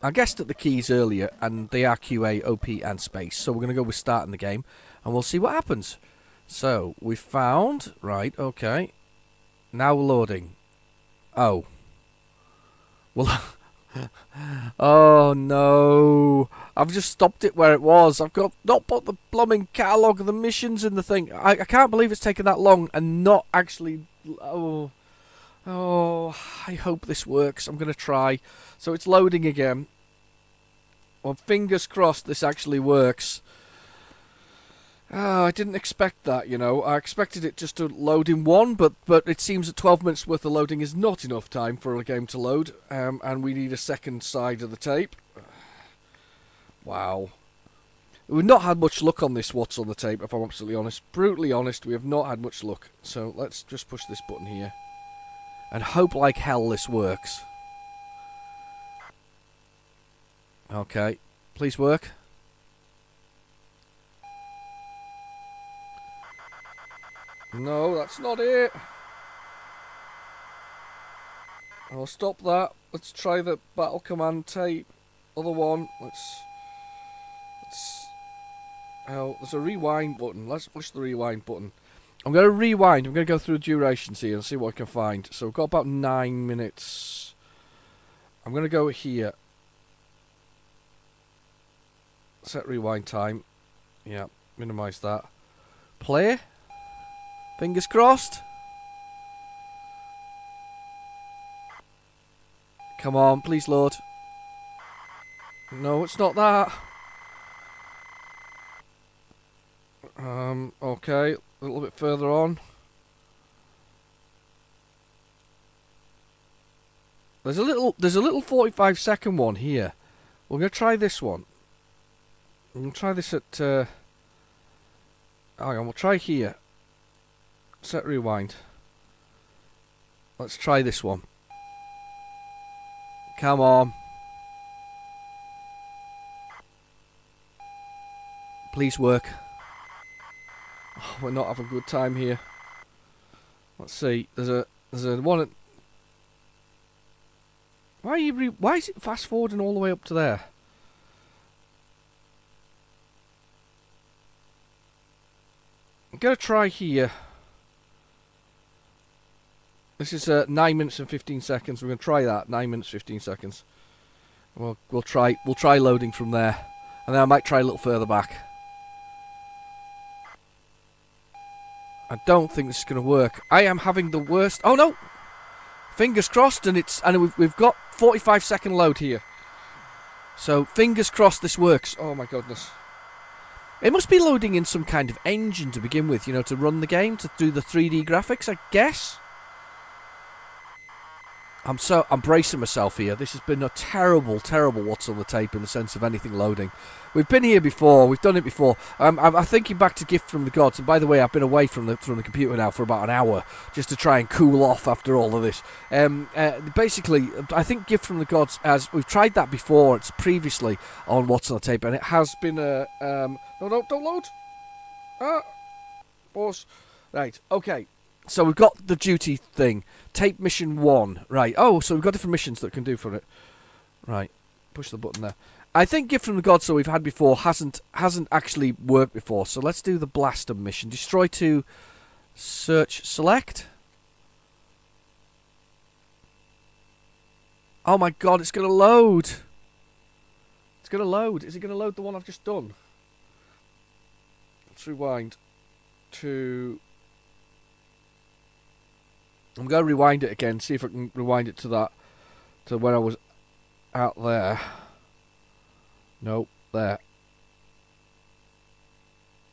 I guessed at the keys earlier, and they are QA, OP, and space. So we're going to go with starting the game, and we'll see what happens. So, we found... Right, okay. Now loading. Oh. Well... Oh, no. I've just stopped it where it was. I've not put the blooming catalogue of the missions in the thing. I can't believe it's taken that long, and not actually... Oh, I hope this works. I'm going to try. So it's loading again. Well, fingers crossed this actually works. Oh, I didn't expect that, you know. I expected it just to load in one, but it seems that 12 minutes worth of loading is not enough time for a game to load, and we need a second side of the tape. Wow. We've not had much luck on this What's on the Tape, if I'm absolutely honest. Brutally honest, we have not had much luck. So let's just push this button here. And hope like hell this works. Okay. Please work. No, that's not it. I'll stop that. Let's try the battle command tape. Other one. Let's. Oh, there's a rewind button. Let's push the rewind button. I'm going to rewind. I'm going to go through the durations here and see what I can find. So we've got about 9 minutes. I'm going to go here. Set rewind time. Yeah, minimize that. Play. Fingers crossed. Come on, please, Lord. No, it's not that. Okay, a little bit further on. There's a little 45-second one here. We're gonna try this one. We'll try this at. Hang on, we'll try here. Set rewind. Let's try this one. Come on. Please work. Oh, we're not having a good time here. Let's see. There's a one. Why is it fast forwarding all the way up to there? I'm gonna try here. This is 9 minutes and 15 seconds. We're gonna try that. 9 minutes 15 seconds. We'll try loading from there, and then I might try a little further back. I don't think this is going to work. I am having the worst. Oh no! Fingers crossed, and we've got 45-second load here. So fingers crossed this works. Oh my goodness! It must be loading in some kind of engine to begin with, to run the game, to do the 3D graphics, I guess. I'm bracing myself here. This has been a terrible What's on the Tape in the sense of anything loading. We've been here before. We've done it before. I'm thinking back to Gift from the Gods. And by the way, I've been away from the computer now for about an hour just to try and cool off after all of this. Basically, I think Gift from the Gods, as we've tried that before. It's previously on What's on the Tape, and it has been a no, don't load. Pause. Right. Okay. So we've got the duty thing. Tape mission 1. Right. Oh, so we've got different missions that can do for it. Right. Push the button there. I think Gift from the Gods that we've had before hasn't actually worked before. So let's do the Blaster mission. Destroy 2. Search. Select. Oh my god, it's going to load. It's going to load. Is it going to load the one I've just done? Let's rewind to... I'm going to rewind it again, see if I can rewind it to where I was out there. Nope, there.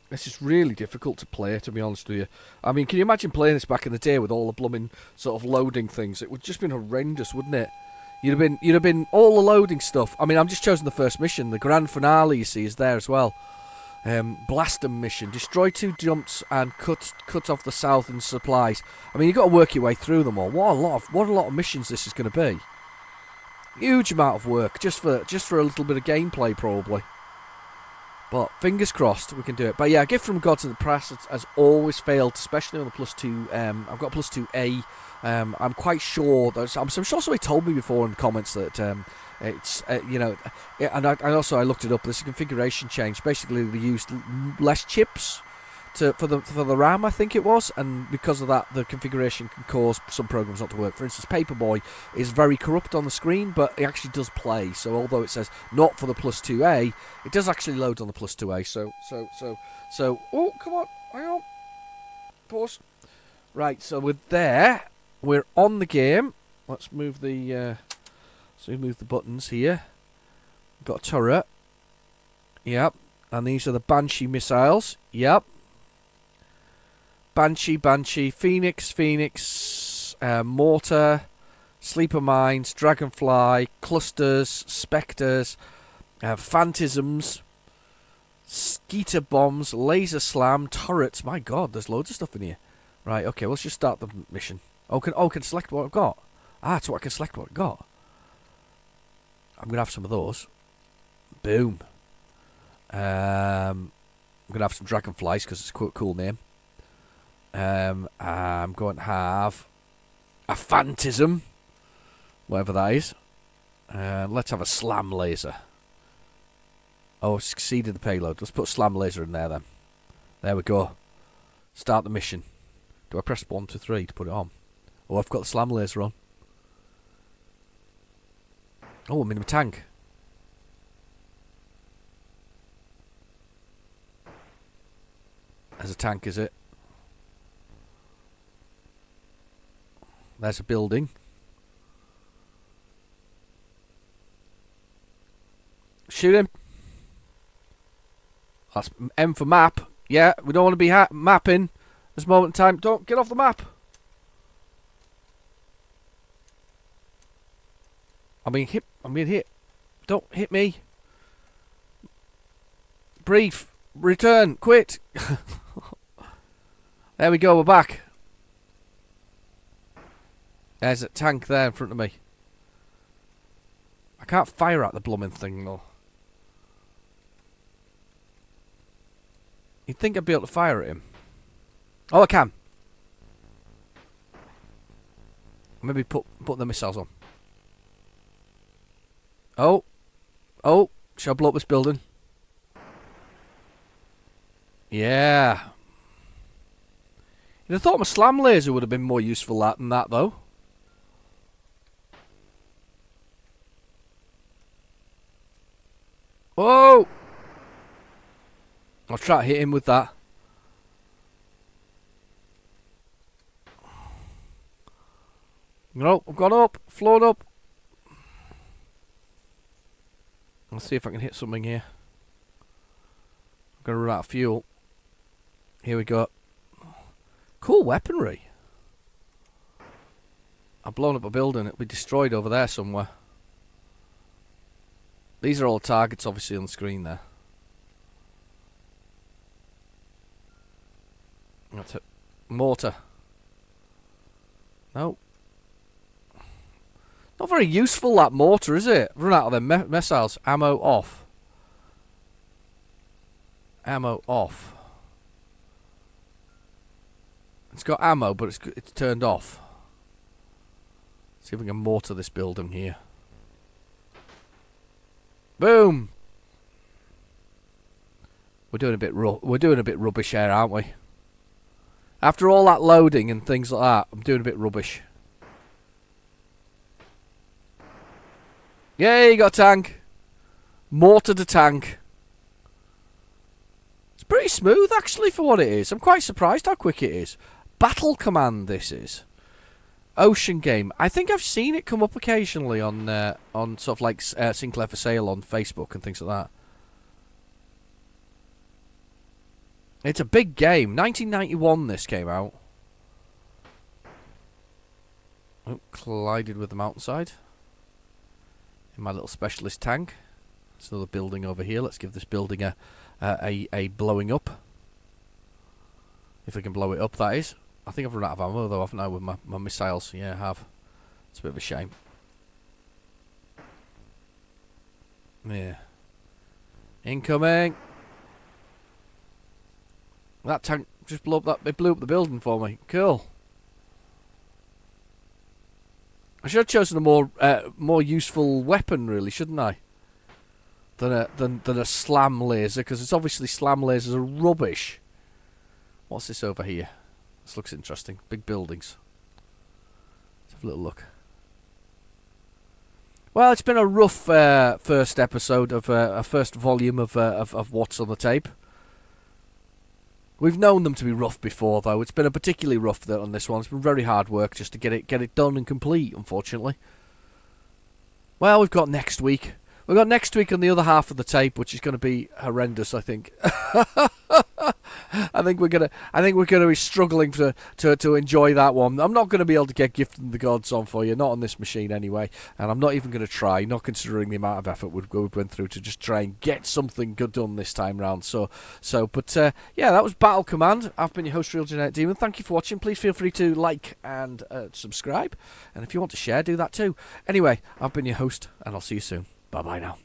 This is really difficult to play, to be honest with you. I mean, can you imagine playing this back in the day with all the blooming sort of loading things? It would just been horrendous, wouldn't it? You'd have been all the loading stuff. I mean, I'm just choosing the first mission. The grand finale, you see, is there as well. Blaster mission. Destroy 2 jumps and cut off the southern supplies. I mean, you've got to work your way through them all. What a lot of missions this is going to be. Huge amount of work just for a little bit of gameplay, probably. But fingers crossed we can do it. But yeah, Gift from Gods in the Press has always failed, especially on the +2. I've got +2A. I'm quite sure that I'm sure somebody told me before in the comments that it's and I also looked it up. There's a configuration change. Basically, they used less chips for the RAM, I think it was, and because of that, the configuration can cause some programs not to work. For instance, Paperboy is very corrupt on the screen, but it actually does play. So although it says not for the +2A, it does actually load on the +2A. So oh, come on, hang on, pause. Right, so we're there. We're on the game. Let's move the buttons here. Got a turret. Yep. And these are the Banshee missiles. Yep. Banshee, Phoenix, Mortar, Sleeper Mines, Dragonfly, Clusters, Spectres, Phantasms, skeeter bombs, laser slam, turrets. My God, there's loads of stuff in here. Right, okay, let's just start the mission. Can select what I've got. So I can select what I've got. I'm gonna have some of those. Boom. I'm gonna have some dragonflies because it's a cool name. I'm going to have a phantasm, whatever that is. Let's have a slam laser. Oh, succeeded the payload. Let's put a slam laser in there then. There we go. Start the mission. Do I press 1, 2, 3 to put it on? Oh, I've got the slam laser on. Oh, I'm in a tank. There's a tank, is it? There's a building. Shoot him. That's M for map. Yeah, we don't want to be mapping this moment in time. Don't get off the map. I'm being hit. Don't hit me. Brief. Return. Quit. There we go. We're back. There's a tank there in front of me. I can't fire at the blooming thing though. You'd think I'd be able to fire at him. Oh, I can. Maybe put the missiles on. Oh. Shall I blow up this building? Yeah. You'd have thought my slam laser would have been more useful than that, though. Whoa! I'll try to hit him with that. No, I've gone up, flown up. Let's see if I can hit something here. I'm going to run out of fuel. Here we go. Cool weaponry. I've blown up a building. It'll be destroyed over there somewhere. These are all targets, obviously, on the screen there. That's it. Mortar. No. Not very useful, that mortar, is it? Run out of them missiles. Ammo off. Ammo off. It's got ammo, but it's turned off. See if we can mortar this building here. Boom. We're doing a bit rubbish here, aren't we? After all that loading and things like that, I'm doing a bit rubbish. Yay, got a tank. Mortar to tank. It's pretty smooth, actually, for what it is. I'm quite surprised how quick it is. Battle Command, this is. Ocean game. I think I've seen it come up occasionally on sort of like Sinclair for Sale on Facebook and things like that. It's a big game. 1991 this came out. Oh, collided with the mountainside. In my little specialist tank. There's another building over here. Let's give this building a blowing up. If we can blow it up, that is. I think I've run out of ammo though, haven't I, with my missiles? Yeah, I have. It's a bit of a shame. Yeah. Incoming! That tank just blew up it blew up the building for me. Cool. I should have chosen a more useful weapon, really, shouldn't I? Than a slam laser, because it's obviously slam lasers are rubbish. What's this over here? This looks interesting. Big buildings. Let's have a little look. Well, it's been a rough first episode of a first volume of What's on the Tape. We've known them to be rough before, though. It's been a particularly rough on this one. It's been very hard work just to get it done and complete, unfortunately. Well, we've got next week. We've got next week on the other half of the tape, which is going to be horrendous, I think. I think we're gonna be struggling to enjoy that one. I'm not gonna be able to get Gifted the Gods on for you, not on this machine anyway, and I'm not even gonna try, not considering the amount of effort we went through to just try and get something good done this time round. But yeah, that was Battle Command. I've been your host, Real Genetic Demon. Thank you for watching. Please feel free to like and subscribe, and if you want to share, do that too. Anyway, I've been your host, and I'll see you soon. Bye bye now.